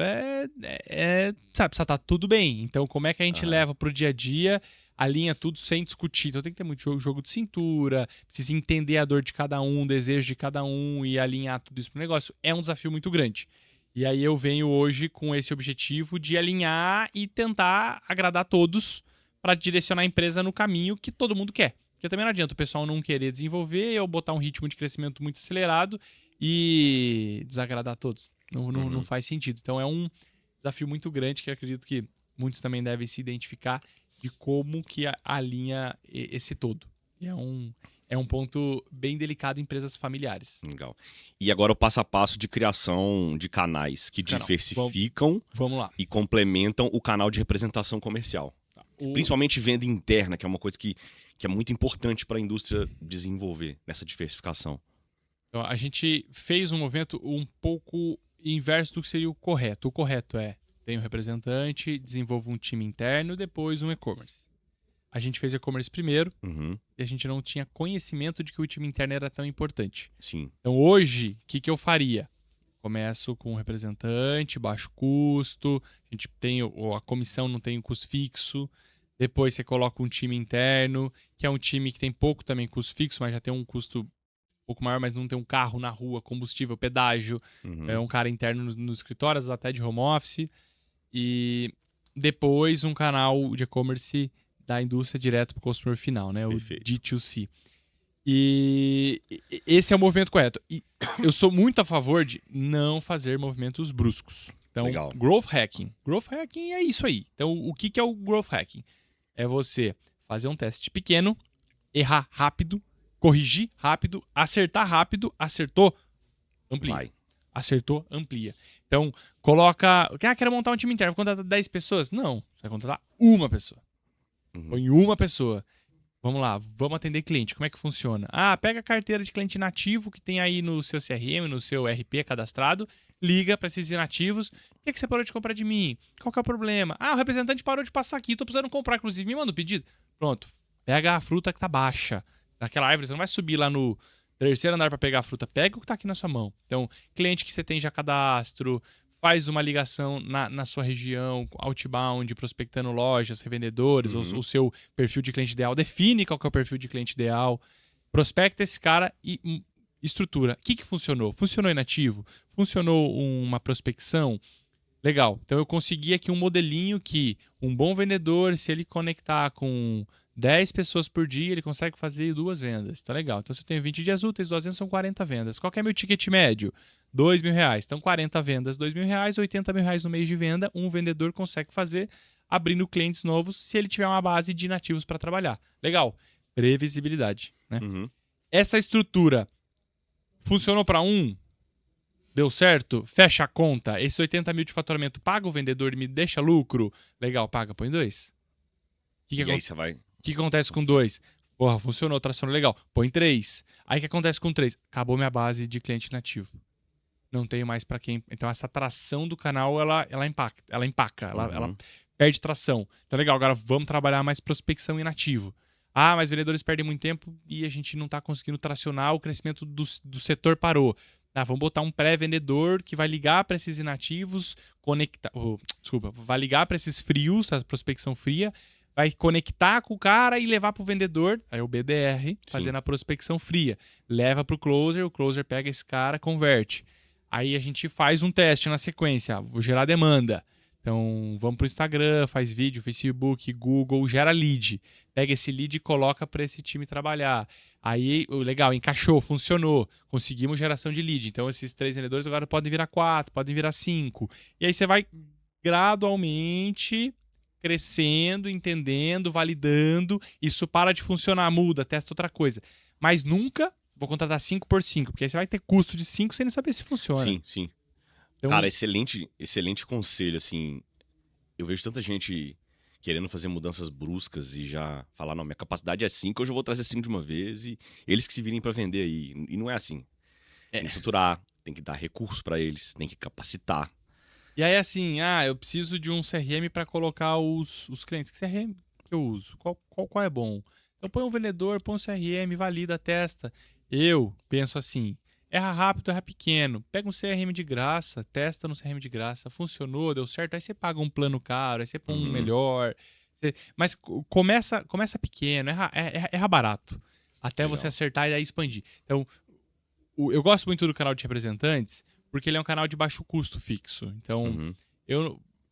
sabe, precisa tá tudo bem. Então, como é que a gente leva pro dia a dia, alinha tudo sem discutir? Então, tem que ter muito jogo de cintura, precisa entender a dor de cada um, o desejo de cada um e alinhar tudo isso pro negócio. É um desafio muito grande. E aí eu venho hoje com esse objetivo de alinhar e tentar agradar todos para direcionar a empresa no caminho que todo mundo quer. Porque também não adianta o pessoal não querer desenvolver, eu botar um ritmo de crescimento muito acelerado e desagradar todos. Não faz sentido. Então é um desafio muito grande que eu acredito que muitos também devem se identificar de como que alinha esse todo. E é um ponto bem delicado em empresas familiares. Legal. E agora o passo a passo de criação de canais que diversificam vamos lá. E complementam o canal de representação comercial. Principalmente venda interna, que é uma coisa que é muito importante para a indústria desenvolver nessa diversificação. Então, a gente fez um movimento um pouco inverso do que seria o correto. O correto é, tem um representante, desenvolve um time interno, depois um e-commerce. A gente fez e-commerce primeiro e a gente não tinha conhecimento de que o time interno era tão importante. Sim. Então hoje, o que eu faria? Começo com um representante, baixo custo, a gente tem a comissão não tem um custo fixo. Depois você coloca um time interno, que é um time que tem pouco também custo fixo, mas já tem um custo um pouco maior, mas não tem um carro na rua, combustível, pedágio. É um cara interno no escritório, às vezes até de home office. E depois um canal de e-commerce da indústria direto para o consumidor final, né? O Perfeito. D2C. E esse é o movimento correto. E eu sou muito a favor de não fazer movimentos bruscos. Então, Legal. growth hacking. Growth hacking é isso aí. Então, o que é o growth hacking? É você fazer um teste pequeno, errar rápido, corrigir rápido, acertar rápido, acertou, amplia. Vai. Acertou, amplia. Então, coloca... quero montar um time interno, vou contratar 10 pessoas? Não, você vai contratar uma pessoa. Põe uma pessoa. Vamos lá, vamos atender cliente. Como é que funciona? Pega a carteira de cliente inativo que tem aí no seu CRM, no seu RP cadastrado, liga para esses inativos. Por que você parou de comprar de mim? Qual que é o problema? O representante parou de passar aqui, tô precisando comprar, inclusive, me manda um pedido. Pronto, pega a fruta que tá baixa. Naquela árvore, você não vai subir lá no terceiro andar para pegar a fruta, pega o que tá aqui na sua mão. Então, cliente que você tem já cadastro, faz uma ligação na sua região, outbound, prospectando lojas, revendedores, o seu perfil de cliente ideal. Define qual que é o perfil de cliente ideal. Prospecta esse cara e estrutura. O que funcionou? Funcionou inativo? Funcionou uma prospecção? Legal. Então eu consegui aqui um modelinho que um bom vendedor, se ele conectar com 10 pessoas por dia, ele consegue fazer 2 vendas. Tá legal. Então se eu tenho 20 dias úteis, 2 vendas são 40 vendas. Qual que é meu ticket médio? R$2.000. Então 40 vendas, R$2.000, R$80.000 no mês de venda. Um vendedor consegue fazer abrindo clientes novos se ele tiver uma base de nativos para trabalhar. Legal. Previsibilidade, né? Essa estrutura funcionou para um? Deu certo? Fecha a conta. Esse 80 mil de faturamento paga o vendedor e me deixa lucro? Legal, paga, põe 2. E aí você vai... O que acontece com 2? Porra, funcionou, tracionou legal. Põe 3. Aí o que acontece com 3? Acabou minha base de cliente nativo. Não tenho mais para quem... Então essa tração do canal, ela empaca, ela perde tração. Então legal, agora vamos trabalhar mais prospecção inativo. Mas vendedores perdem muito tempo e a gente não está conseguindo tracionar, o crescimento do setor parou. Vamos botar um pré-vendedor que vai ligar para esses inativos, vai ligar para esses frios, a prospecção fria, vai conectar com o cara e levar para o vendedor, aí o BDR, fazendo a prospecção fria. Leva para o closer pega esse cara, converte. Aí a gente faz um teste na sequência, vou gerar demanda. Então, vamos para o Instagram, faz vídeo, Facebook, Google, gera lead. Pega esse lead e coloca para esse time trabalhar. Aí, legal, encaixou, funcionou. Conseguimos geração de lead. Então, esses 3 vendedores agora podem virar 4, podem virar 5. E aí você vai gradualmente crescendo, entendendo, validando. Isso para de funcionar, muda, testa outra coisa. Mas nunca vou contratar 5 por 5, porque aí você vai ter custo de 5 sem nem saber se funciona. Sim. Então, cara, excelente conselho, assim. Eu vejo tanta gente querendo fazer mudanças bruscas e já falar, não, minha capacidade é 5, hoje eu vou trazer 5 de uma vez e eles que se virem pra vender aí. E não é assim. Tem que estruturar, tem que dar recurso pra eles, tem que capacitar. E aí assim, eu preciso de um CRM para colocar os clientes. Que CRM que eu uso? Qual é bom? Então põe um vendedor, põe um CRM, valida, testa. Eu penso assim, erra rápido, erra pequeno. Pega um CRM de graça, testa no CRM de graça. Funcionou, deu certo. Aí você paga um plano caro, aí você põe um melhor. Mas começa pequeno, erra barato. Até Legal. você acertar e aí expandir. Então, eu gosto muito do canal de representantes, porque ele é um canal de baixo custo fixo. Então,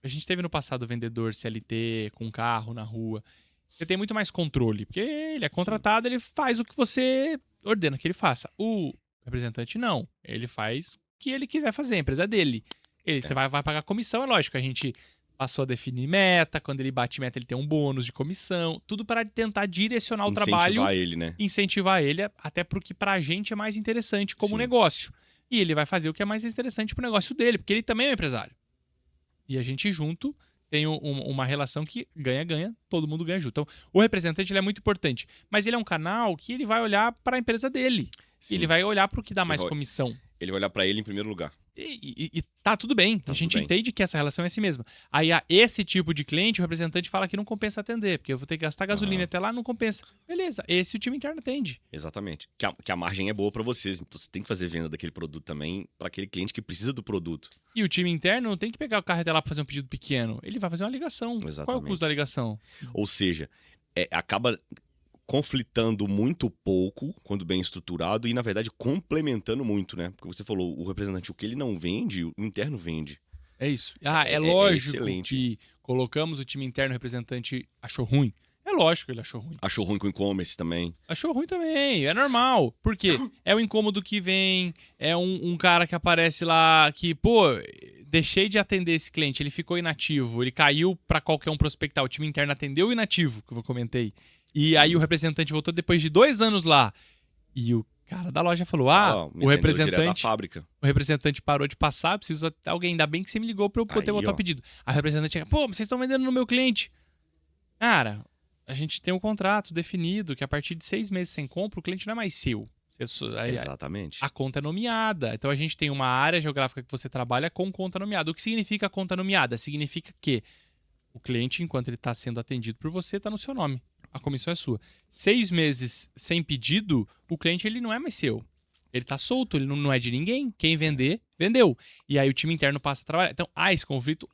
a gente teve no passado vendedor CLT com carro na rua. Você tem muito mais controle, porque ele é contratado, ele faz o que você ordena que ele faça. O representante não. Ele faz o que ele quiser fazer, a empresa é dele. Você vai pagar comissão, é lógico. A gente passou a definir meta, quando ele bate meta ele tem um bônus de comissão, tudo para tentar direcionar o trabalho. Incentivar ele, né? Incentivar ele, até porque pra gente é mais interessante como negócio. E ele vai fazer o que é mais interessante pro negócio dele, porque ele também é um empresário. E a gente junto tem uma relação que ganha-ganha, todo mundo ganha junto. Então, o representante ele é muito importante. Mas ele é um canal que ele vai olhar para a empresa dele. Sim. Ele vai olhar para o que dá mais comissão. Ele vai olhar pra ele em primeiro lugar. E tá tudo bem. Tá A gente tudo bem. entende que essa relação é assim mesmo. Aí, a esse tipo de cliente, o representante fala que não compensa atender, porque eu vou ter que gastar gasolina Aham. até lá, não compensa. Beleza, esse o time interno atende. Exatamente. Que a margem é boa para vocês, então você tem que fazer venda daquele produto também para aquele cliente que precisa do produto. E o time interno não tem que pegar o carro até lá pra fazer um pedido pequeno. Ele vai fazer uma ligação. Qual é o Exatamente. custo da ligação? Ou seja, acaba conflitando muito pouco quando bem estruturado e, na verdade, complementando muito, né? Porque você falou, o representante, o que ele não vende, o interno vende. É isso. Ah, é É lógico excelente. que colocamos o time interno, o representante achou ruim. É lógico que ele achou ruim. Achou ruim com o e-commerce também. Achou ruim também, é normal. Por quê? É o incômodo que vem, é um cara que aparece lá que, pô, deixei de atender esse cliente, ele ficou inativo, ele caiu pra qualquer um prospectar, o time interno atendeu o inativo, que eu comentei. E Sim. aí o representante voltou depois de 2 anos lá. E o cara da loja falou: Me o atendeu direto da representante fábrica. o representante parou de passar, preciso de alguém, ainda bem que você me ligou pra eu poder Aí, botar ó. o pedido. Aí o representante chega: pô, vocês estão vendendo no meu cliente. Cara, a gente tem um contrato definido que a partir de 6 meses sem compra, o cliente não é mais seu. Exatamente. A conta é nomeada. Então a gente tem uma área geográfica que você trabalha com conta nomeada. O que significa conta nomeada? Significa que o cliente, enquanto ele está sendo atendido por você, está no seu nome. A comissão é sua. 6 meses sem pedido, o cliente ele não é mais seu. Ele tá solto, ele não é de ninguém. Quem vender, vendeu. E aí o time interno passa a trabalhar. Então, esse conflito,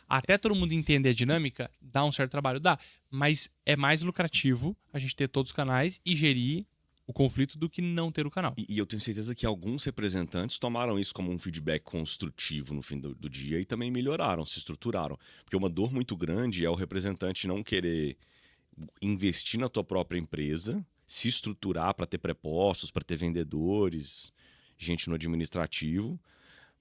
até todo mundo entender a dinâmica, dá um certo trabalho, dá. Mas é mais lucrativo a gente ter todos os canais e gerir o conflito do que não ter o canal. E eu tenho certeza que alguns representantes tomaram isso como um feedback construtivo no fim do dia e também melhoraram, se estruturaram. Porque uma dor muito grande é o representante não querer investir na tua própria empresa, se estruturar para ter prepostos, para ter vendedores, gente no administrativo,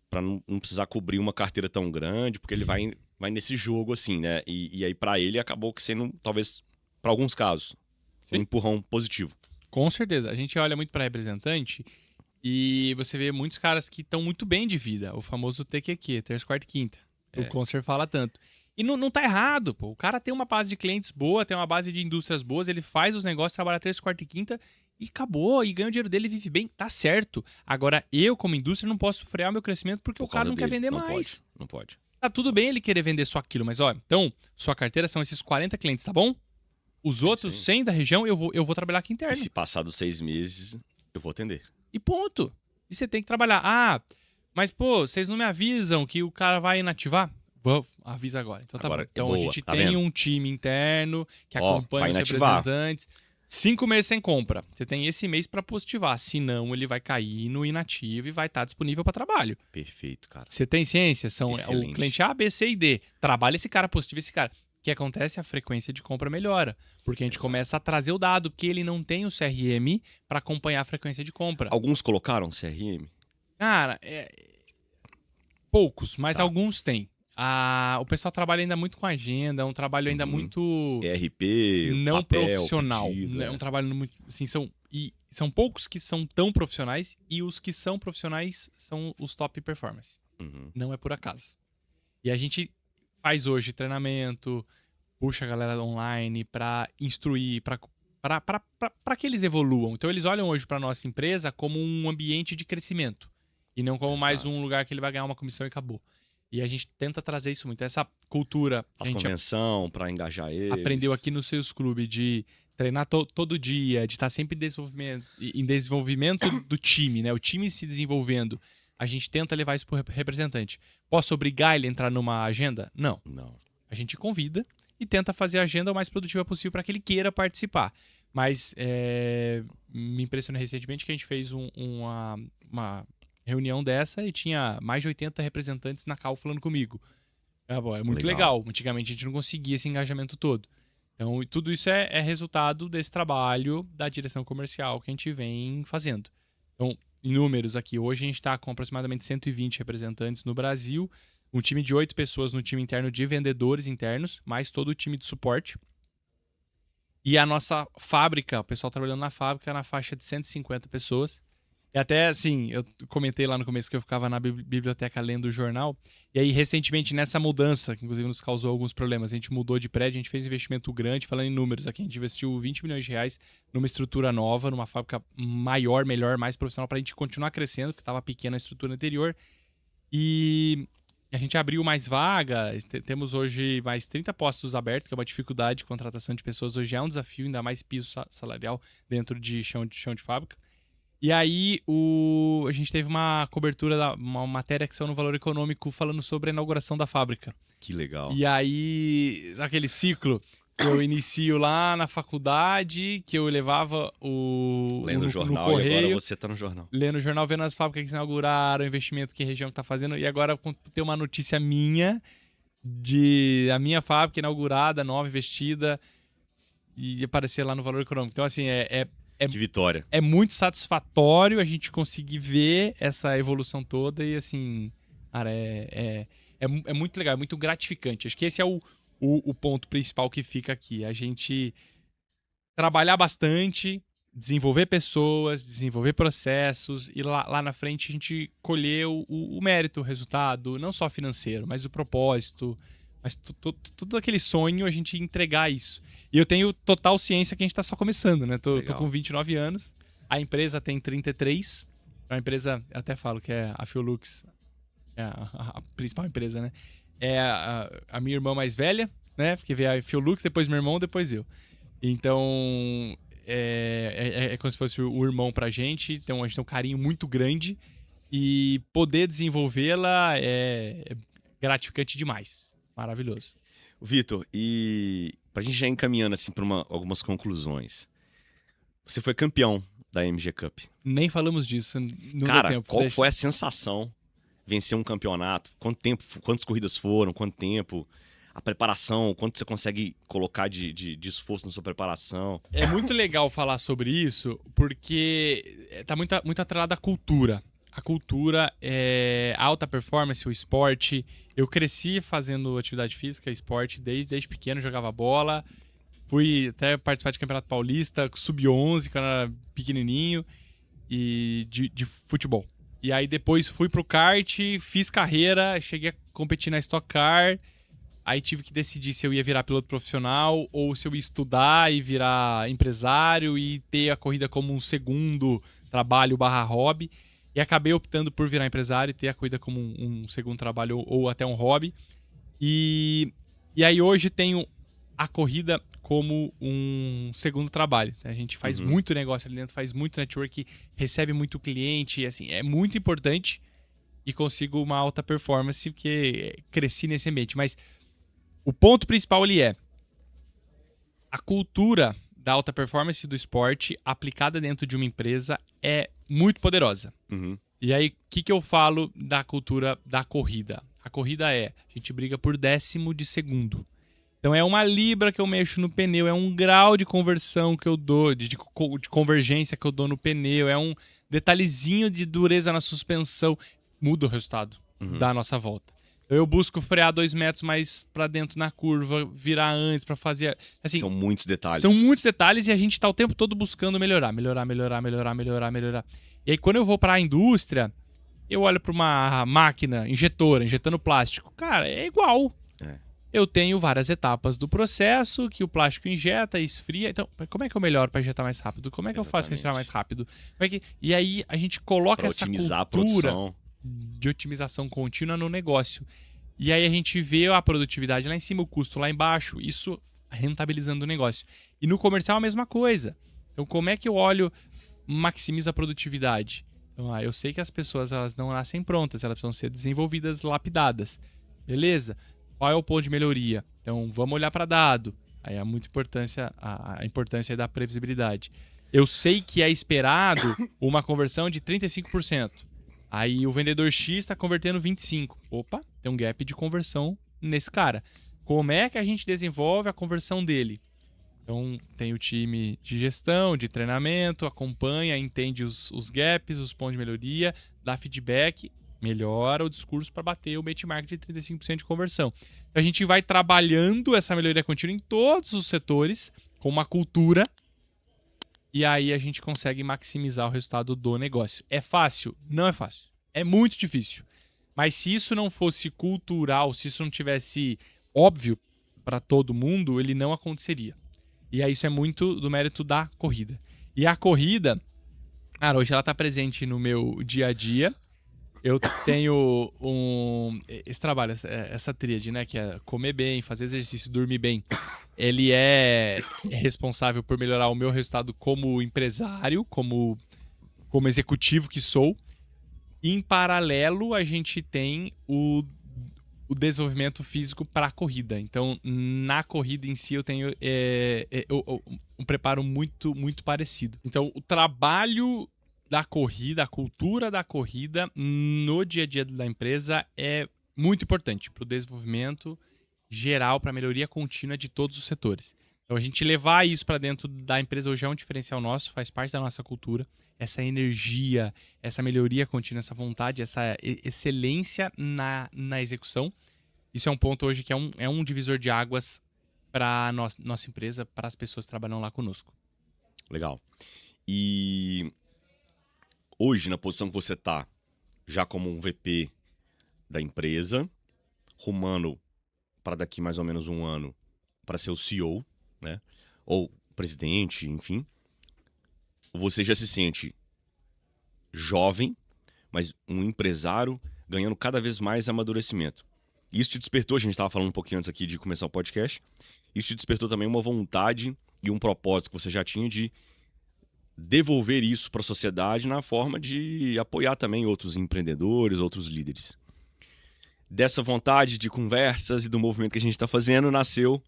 para não precisar cobrir uma carteira tão grande, porque ele vai nesse jogo assim, né? E aí para ele acabou que sendo, talvez, para alguns casos, um empurrão positivo. Com certeza. A gente olha muito para representante e você vê muitos caras que estão muito bem de vida. O famoso TQQ, terça, quarta e quinta. O Concer fala tanto. E não tá errado, pô. O cara tem uma base de clientes boa, tem uma base de indústrias boas, ele faz os negócios, trabalha terça, quarta e quinta e acabou. E ganha o dinheiro dele e vive bem, tá certo. Agora, eu, como indústria, não posso frear meu crescimento porque o cara não quer vender mais. Não pode. Tá tudo bem ele querer vender só aquilo, mas ó, então, sua carteira são esses 40 clientes, tá bom? Os outros 100 da região, eu vou trabalhar aqui interno. E se passar dos 6 meses, eu vou atender. E ponto. E você tem que trabalhar. Mas pô, vocês não me avisam que o cara vai inativar? Avisa agora. Então tá bom. Então a gente tem um time interno que acompanha os representantes. 5 meses sem compra. Você tem esse mês pra positivar. Senão ele vai cair no inativo e vai estar disponível pra trabalho. Perfeito, cara. Você tem ciência? São Excelente. o cliente A, B, C e D. Trabalha esse cara, positiva esse cara. O que acontece? A frequência de compra melhora. Porque a gente começa a trazer o dado, porque ele não tem o CRM pra acompanhar a frequência de compra. Alguns colocaram CRM? Cara, poucos, mas alguns têm. O pessoal trabalha ainda muito com agenda, é um trabalho ainda muito ERP, não papel, profissional. pedido, É um trabalho muito. Assim, são poucos que são tão profissionais e os que são profissionais são os top performers. Não é por acaso. E a gente faz hoje treinamento, puxa a galera online pra instruir, pra que eles evoluam. Então eles olham hoje pra nossa empresa como um ambiente de crescimento e não como mais um lugar que ele vai ganhar uma comissão e acabou. E a gente tenta trazer isso muito. Essa cultura. As convenção para engajar eles. Aprendeu aqui nos seus clubes de treinar todo dia, de estar sempre em desenvolvimento do time, né? O time se desenvolvendo. A gente tenta levar isso pro representante. Posso obrigar ele a entrar numa agenda? Não. A gente convida e tenta fazer a agenda o mais produtiva possível para que ele queira participar. Mas me impressionou recentemente que a gente fez uma reunião dessa e tinha mais de 80 representantes na call falando comigo. É muito legal. Antigamente a gente não conseguia esse engajamento todo. Então, tudo isso é resultado desse trabalho da direção comercial que a gente vem fazendo. Então, em números aqui, hoje a gente está com aproximadamente 120 representantes no Brasil, um time de 8 pessoas no time interno de vendedores internos, mais todo o time de suporte. E a nossa fábrica, o pessoal trabalhando na fábrica, na faixa de 150 pessoas. E até, assim, eu comentei lá no começo que eu ficava na biblioteca lendo o jornal. E aí, recentemente, nessa mudança, que inclusive nos causou alguns problemas, a gente mudou de prédio, a gente fez um investimento grande, falando em números aqui, a gente investiu 20 milhões de reais numa estrutura nova, numa fábrica maior, melhor, mais profissional, pra gente continuar crescendo, porque estava pequena a estrutura anterior. E a gente abriu mais vagas, temos hoje mais 30 postos abertos, que é uma dificuldade de contratação de pessoas. Hoje é um desafio, ainda mais piso salarial dentro de chão de fábrica. E aí a gente teve uma cobertura, uma matéria que saiu no Valor Econômico falando sobre a inauguração da fábrica. Que legal. E aí, aquele ciclo que eu inicio lá na faculdade, que eu levava Lendo o jornal, no correio, e agora você tá no jornal. lendo o jornal, vendo as fábricas que se inauguraram, o investimento que a região tá fazendo, e agora tem uma notícia minha de a minha fábrica inaugurada, nova, investida, e aparecer lá no Valor Econômico. Então, assim, Que vitória. é muito satisfatório a gente conseguir ver essa evolução toda e, assim, cara, é muito legal, é muito gratificante. Acho que esse é o ponto principal que fica aqui. A gente trabalhar bastante, desenvolver pessoas, desenvolver processos e lá na frente a gente colher o mérito, o resultado, não só financeiro, mas o propósito, mas todo aquele sonho a gente entregar isso. E eu tenho total ciência que a gente tá só começando, né? Tô com 29 anos, a empresa tem 33, é uma empresa, eu até falo que é a Fiolux, é a principal empresa, né? É a minha irmã mais velha, né? Porque veio a Fiolux, depois meu irmão, depois eu. Então, é como se fosse o irmão pra gente. Então, a gente tem um carinho muito grande. E poder desenvolvê-la é gratificante demais. Maravilhoso. Vitor, e pra gente já encaminhando assim para algumas conclusões. Você foi campeão da MG Cup. Nem falamos disso, não Cara, deu tempo. qual foi a sensação vencer um campeonato? Quanto tempo, quantas corridas foram? Quanto tempo? A preparação, quanto você consegue colocar de esforço na sua preparação? É muito legal falar sobre isso, porque tá muito atrelado à cultura. A cultura é a alta performance, o esporte. Eu cresci fazendo atividade física, esporte, desde pequeno, jogava bola. Fui até participar de Campeonato Paulista, sub-11, quando era pequenininho, e de futebol. E aí depois fui pro kart, fiz carreira, cheguei a competir na Stock Car. Aí tive que decidir se eu ia virar piloto profissional ou se eu ia estudar e virar empresário e ter a corrida como um segundo trabalho / hobby. E acabei optando por virar empresário e ter a corrida como um segundo trabalho ou até um hobby. E aí hoje tenho a corrida como um segundo trabalho. A gente faz muito negócio ali dentro, faz muito network, recebe muito cliente, assim, é muito importante e consigo uma alta performance porque cresci nesse ambiente. Mas o ponto principal ali é a cultura da alta performance do esporte aplicada dentro de uma empresa é muito poderosa. E aí, o que eu falo da cultura da corrida? A corrida a gente briga por 10º de segundo. Então é uma libra que eu mexo no pneu, é um grau de conversão que eu dou, de convergência que eu dou no pneu, é um detalhezinho de dureza na suspensão. Muda o resultado da nossa volta. Eu busco frear 2 metros mais pra dentro na curva, virar antes pra fazer... Assim, são muitos detalhes. São muitos detalhes e a gente tá o tempo todo buscando melhorar. E aí, quando eu vou pra indústria, eu olho pra uma máquina injetora, injetando plástico. Cara, é igual. Eu tenho várias etapas do processo que o plástico injeta, esfria. Então, como é que eu melhoro pra injetar mais rápido? Como é que eu faço pra injetar mais rápido? E aí, a gente coloca pra essa otimizar cultura a produção. De otimização contínua no negócio. E aí a gente vê a produtividade lá em cima, o custo lá embaixo, isso rentabilizando o negócio. E no comercial a mesma coisa. Então como é que eu olho, maximizo a produtividade? Então, eu sei que as pessoas elas não nascem prontas, elas precisam ser desenvolvidas, lapidadas. Beleza? Qual é o ponto de melhoria? Então vamos olhar para dado. Aí a importância da previsibilidade. Eu sei que é esperado uma conversão de 35%. Aí o vendedor X está convertendo 25%. Opa, tem um gap de conversão nesse cara. Como é que a gente desenvolve a conversão dele? Então tem o time de gestão, de treinamento, acompanha, entende os gaps, os pontos de melhoria, dá feedback, melhora o discurso para bater o benchmark de 35% de conversão. Então a gente vai trabalhando essa melhoria contínua em todos os setores, com uma cultura, e aí a gente consegue maximizar o resultado do negócio. É fácil? Não é fácil. É muito difícil. Mas se isso não fosse cultural, se isso não tivesse óbvio para todo mundo, ele não aconteceria. E aí isso é muito do mérito da corrida. E a corrida, cara, hoje ela está presente no meu dia a dia. Eu tenho esse trabalho, essa tríade, né? Que é comer bem, fazer exercício, dormir bem. Ele é responsável por melhorar o meu resultado como empresário, como executivo que sou. Em paralelo, a gente tem o desenvolvimento físico para a corrida. Então, na corrida em si, eu tenho um preparo muito, muito parecido. Então, o trabalho da corrida, a cultura da corrida no dia a dia da empresa é muito importante para o desenvolvimento geral, para a melhoria contínua de todos os setores. Então, a gente levar isso para dentro da empresa hoje é um diferencial nosso, faz parte da nossa cultura. Essa energia, essa melhoria contínua, essa vontade, essa excelência na execução. Isso é um ponto hoje que é um divisor de águas para nossa empresa, para as pessoas que trabalham lá conosco. Legal. E hoje, na posição que você está, já como um VP da empresa, rumando para daqui mais ou menos um ano para ser o CEO, né? Ou presidente, enfim. Você já se sente jovem, mas um empresário ganhando cada vez mais amadurecimento. Isso te despertou, a gente estava falando um pouquinho antes aqui de começar o podcast, isso te despertou também uma vontade e um propósito que você já tinha de devolver isso para a sociedade na forma de apoiar também outros empreendedores, outros líderes. Dessa vontade de conversas e do movimento que a gente está fazendo, nasceu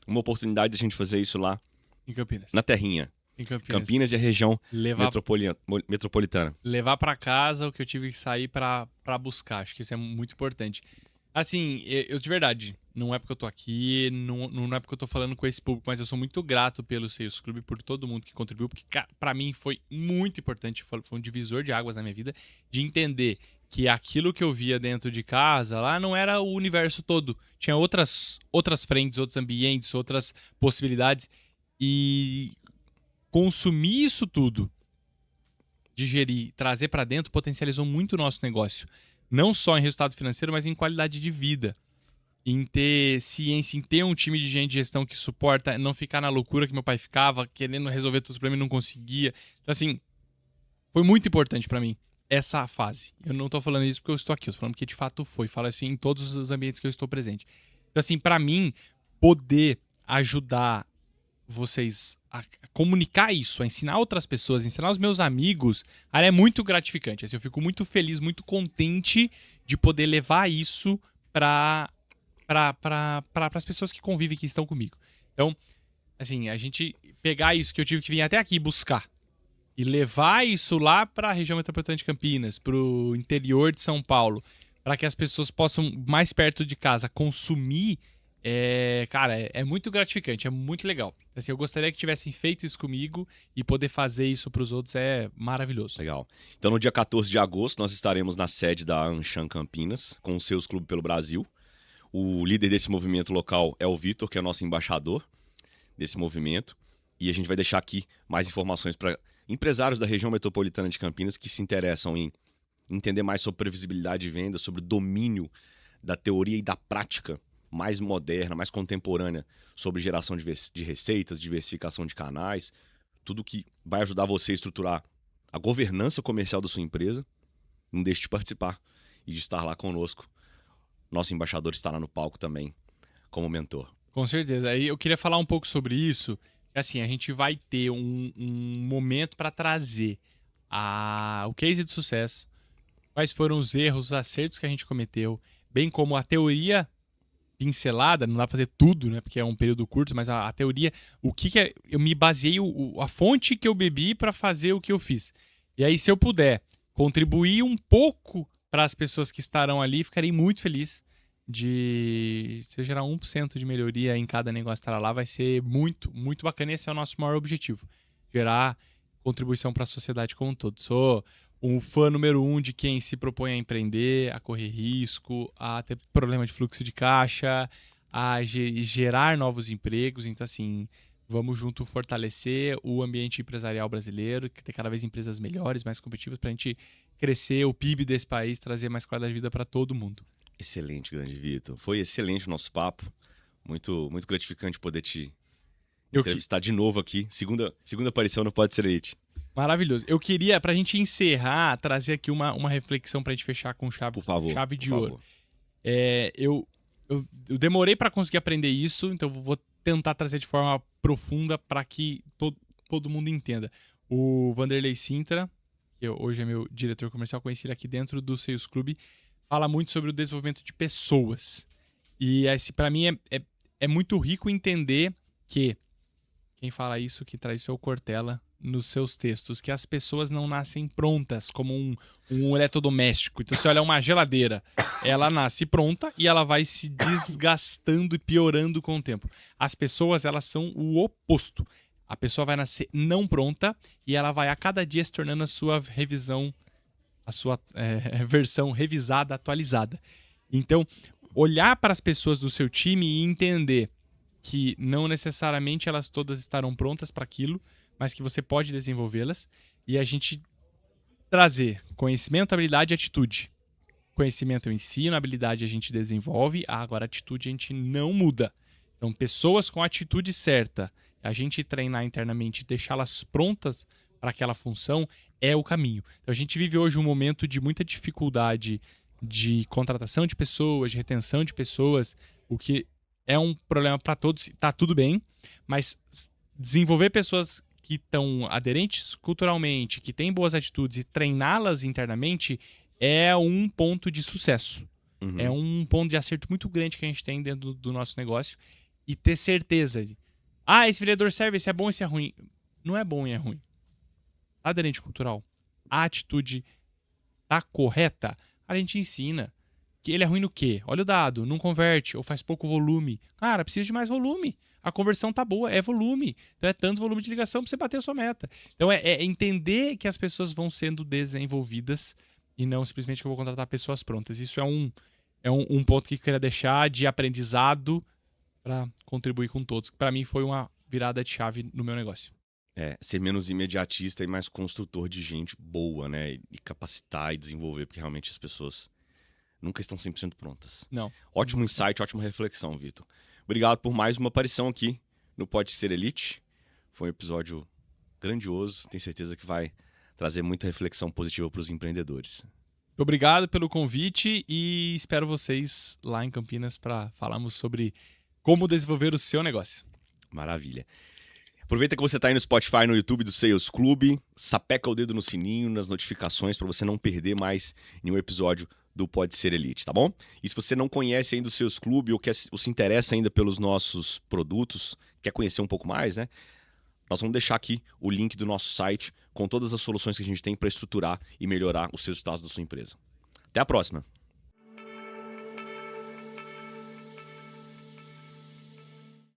uma oportunidade de a gente fazer isso lá Em Campinas. na terrinha. Em Campinas e a região metropolitana. Levar para casa o que eu tive que sair para buscar. Acho que isso é muito importante. Assim, eu de verdade, não é porque eu tô aqui, não é porque eu tô falando com esse público, mas eu sou muito grato pelo Sales Club, por todo mundo que contribuiu, porque para mim foi muito importante, foi um divisor de águas na minha vida, de entender que aquilo que eu via dentro de casa lá não era o universo todo. Tinha outras frentes, outros ambientes, outras possibilidades. E consumir isso tudo, digerir, trazer para dentro, potencializou muito o nosso negócio. Não só em resultado financeiro, mas em qualidade de vida. Em ter ciência, em ter um time de gente de gestão que suporta, não ficar na loucura que meu pai ficava, querendo resolver tudo para mim, não conseguia. Então, assim, foi muito importante para mim essa fase. Eu não tô falando isso porque eu estou aqui, eu estou falando porque de fato foi. Falo assim em todos os ambientes que eu estou presente. Então, assim, para mim, poder ajudar vocês a comunicar isso, a ensinar outras pessoas, a ensinar os meus amigos, é muito gratificante. Assim, eu fico muito feliz, muito contente de poder levar isso para as pessoas que convivem, que estão comigo. Então, assim, a gente pegar isso que eu tive que vir até aqui buscar e levar isso lá para a região metropolitana de Campinas, para o interior de São Paulo, para que as pessoas possam, mais perto de casa, consumir. Cara, é muito gratificante, é muito legal. Assim, eu gostaria que tivessem feito isso comigo e poder fazer isso para os outros é maravilhoso. Legal. Então, no dia 14 de agosto, nós estaremos na sede da Anshan Campinas, com o Sales Club pelo Brasil. O líder desse movimento local é o Vitor, que é o nosso embaixador desse movimento. E a gente vai deixar aqui mais informações para empresários da região metropolitana de Campinas que se interessam em entender mais sobre previsibilidade de venda, sobre domínio da teoria e da prática mais moderna, mais contemporânea sobre geração de receitas, diversificação de canais, tudo que vai ajudar você a estruturar a governança comercial da sua empresa. Não deixe de participar e de estar lá conosco. Nosso embaixador está lá no palco também, como mentor. Com certeza. Aí eu queria falar um pouco sobre isso. Assim, a gente vai ter um momento para trazer o case de sucesso, quais foram os erros, os acertos que a gente cometeu, bem como a teoria pincelada, não dá pra fazer tudo, né? Porque é um período curto, mas a teoria, o que é, eu me baseei, a fonte que eu bebi para fazer o que eu fiz. E aí, se eu puder contribuir um pouco para as pessoas que estarão ali, ficarei muito feliz se eu gerar 1% de melhoria em cada negócio que estará lá, vai ser muito, muito bacana. Esse é o nosso maior objetivo, gerar contribuição para a sociedade como um todo. Sou um fã número 1 de quem se propõe a empreender, a correr risco, a ter problema de fluxo de caixa, a gerar novos empregos. Então, assim, vamos junto fortalecer o ambiente empresarial brasileiro, ter cada vez empresas melhores, mais competitivas, para a gente crescer o PIB desse país, trazer mais qualidade de vida para todo mundo. Excelente, grande Vitor. Foi excelente o nosso papo. Muito, muito gratificante poder te entrevistar de novo aqui. Segunda aparição no Pode Ser Elite. Maravilhoso. Eu queria, pra gente encerrar, trazer aqui uma reflexão pra gente fechar com Por favor. chave de por ouro. favor. Eu demorei pra conseguir aprender isso, então eu vou tentar trazer de forma profunda pra que todo mundo entenda. O Vanderlei Sintra, que hoje é meu diretor comercial, conheci ele aqui dentro do Sales Club, fala muito sobre o desenvolvimento de pessoas. E esse, pra mim, é muito rico entender que quem fala isso, que traz isso é o Cortella nos seus textos, que as pessoas não nascem prontas como um eletrodoméstico. Então, se olha uma geladeira, ela nasce pronta e ela vai se desgastando e piorando com o tempo. As pessoas, elas são o oposto. A pessoa vai nascer não pronta e ela vai a cada dia se tornando a sua revisão, a sua versão revisada, atualizada. Então, olhar para as pessoas do seu time e entender que não necessariamente elas todas estarão prontas para aquilo, mas que você pode desenvolvê-las, e a gente trazer conhecimento, habilidade e atitude. Conhecimento eu ensino, habilidade a gente desenvolve, agora a atitude a gente não muda. Então, pessoas com a atitude certa, a gente treinar internamente e deixá-las prontas para aquela função é o caminho. Então, a gente vive hoje um momento de muita dificuldade de contratação de pessoas, de retenção de pessoas, o que é um problema para todos, tá tudo bem, mas desenvolver pessoas que estão aderentes culturalmente, que têm boas atitudes e treiná-las internamente é um ponto de sucesso. Uhum. É um ponto de acerto muito grande que a gente tem dentro do nosso negócio e ter certeza de, esse vendedor serve, esse é bom, esse é ruim. Não é bom e é ruim. Aderente cultural, a atitude tá correta, a gente ensina. Que ele é ruim no quê? Olha o dado, não converte ou faz pouco volume. Cara, precisa de mais volume. A conversão tá boa, é volume. Então é tanto volume de ligação pra você bater a sua meta. Então é entender que as pessoas vão sendo desenvolvidas e não simplesmente que eu vou contratar pessoas prontas. Isso é um ponto que eu queria deixar de aprendizado para contribuir com todos. Que para mim foi uma virada de chave no meu negócio. Ser menos imediatista e mais construtor de gente boa, né? E capacitar e desenvolver, porque realmente as pessoas nunca estão 100% prontas. Não. Ótimo insight, ótima reflexão, Vitor. Obrigado por mais uma aparição aqui no Pode Ser Elite. Foi um episódio grandioso, tenho certeza que vai trazer muita reflexão positiva para os empreendedores. Obrigado pelo convite e espero vocês lá em Campinas para falarmos sobre como desenvolver o seu negócio. Maravilha. Aproveita que você está aí no Spotify, no YouTube do Sales Club, sapeca o dedo no sininho, nas notificações, para você não perder mais nenhum episódio do Pode Ser Elite, tá bom? E se você não conhece ainda o Sales Club ou se interessa ainda pelos nossos produtos, quer conhecer um pouco mais, né? Nós vamos deixar aqui o link do nosso site com todas as soluções que a gente tem para estruturar e melhorar os resultados da sua empresa. Até a próxima!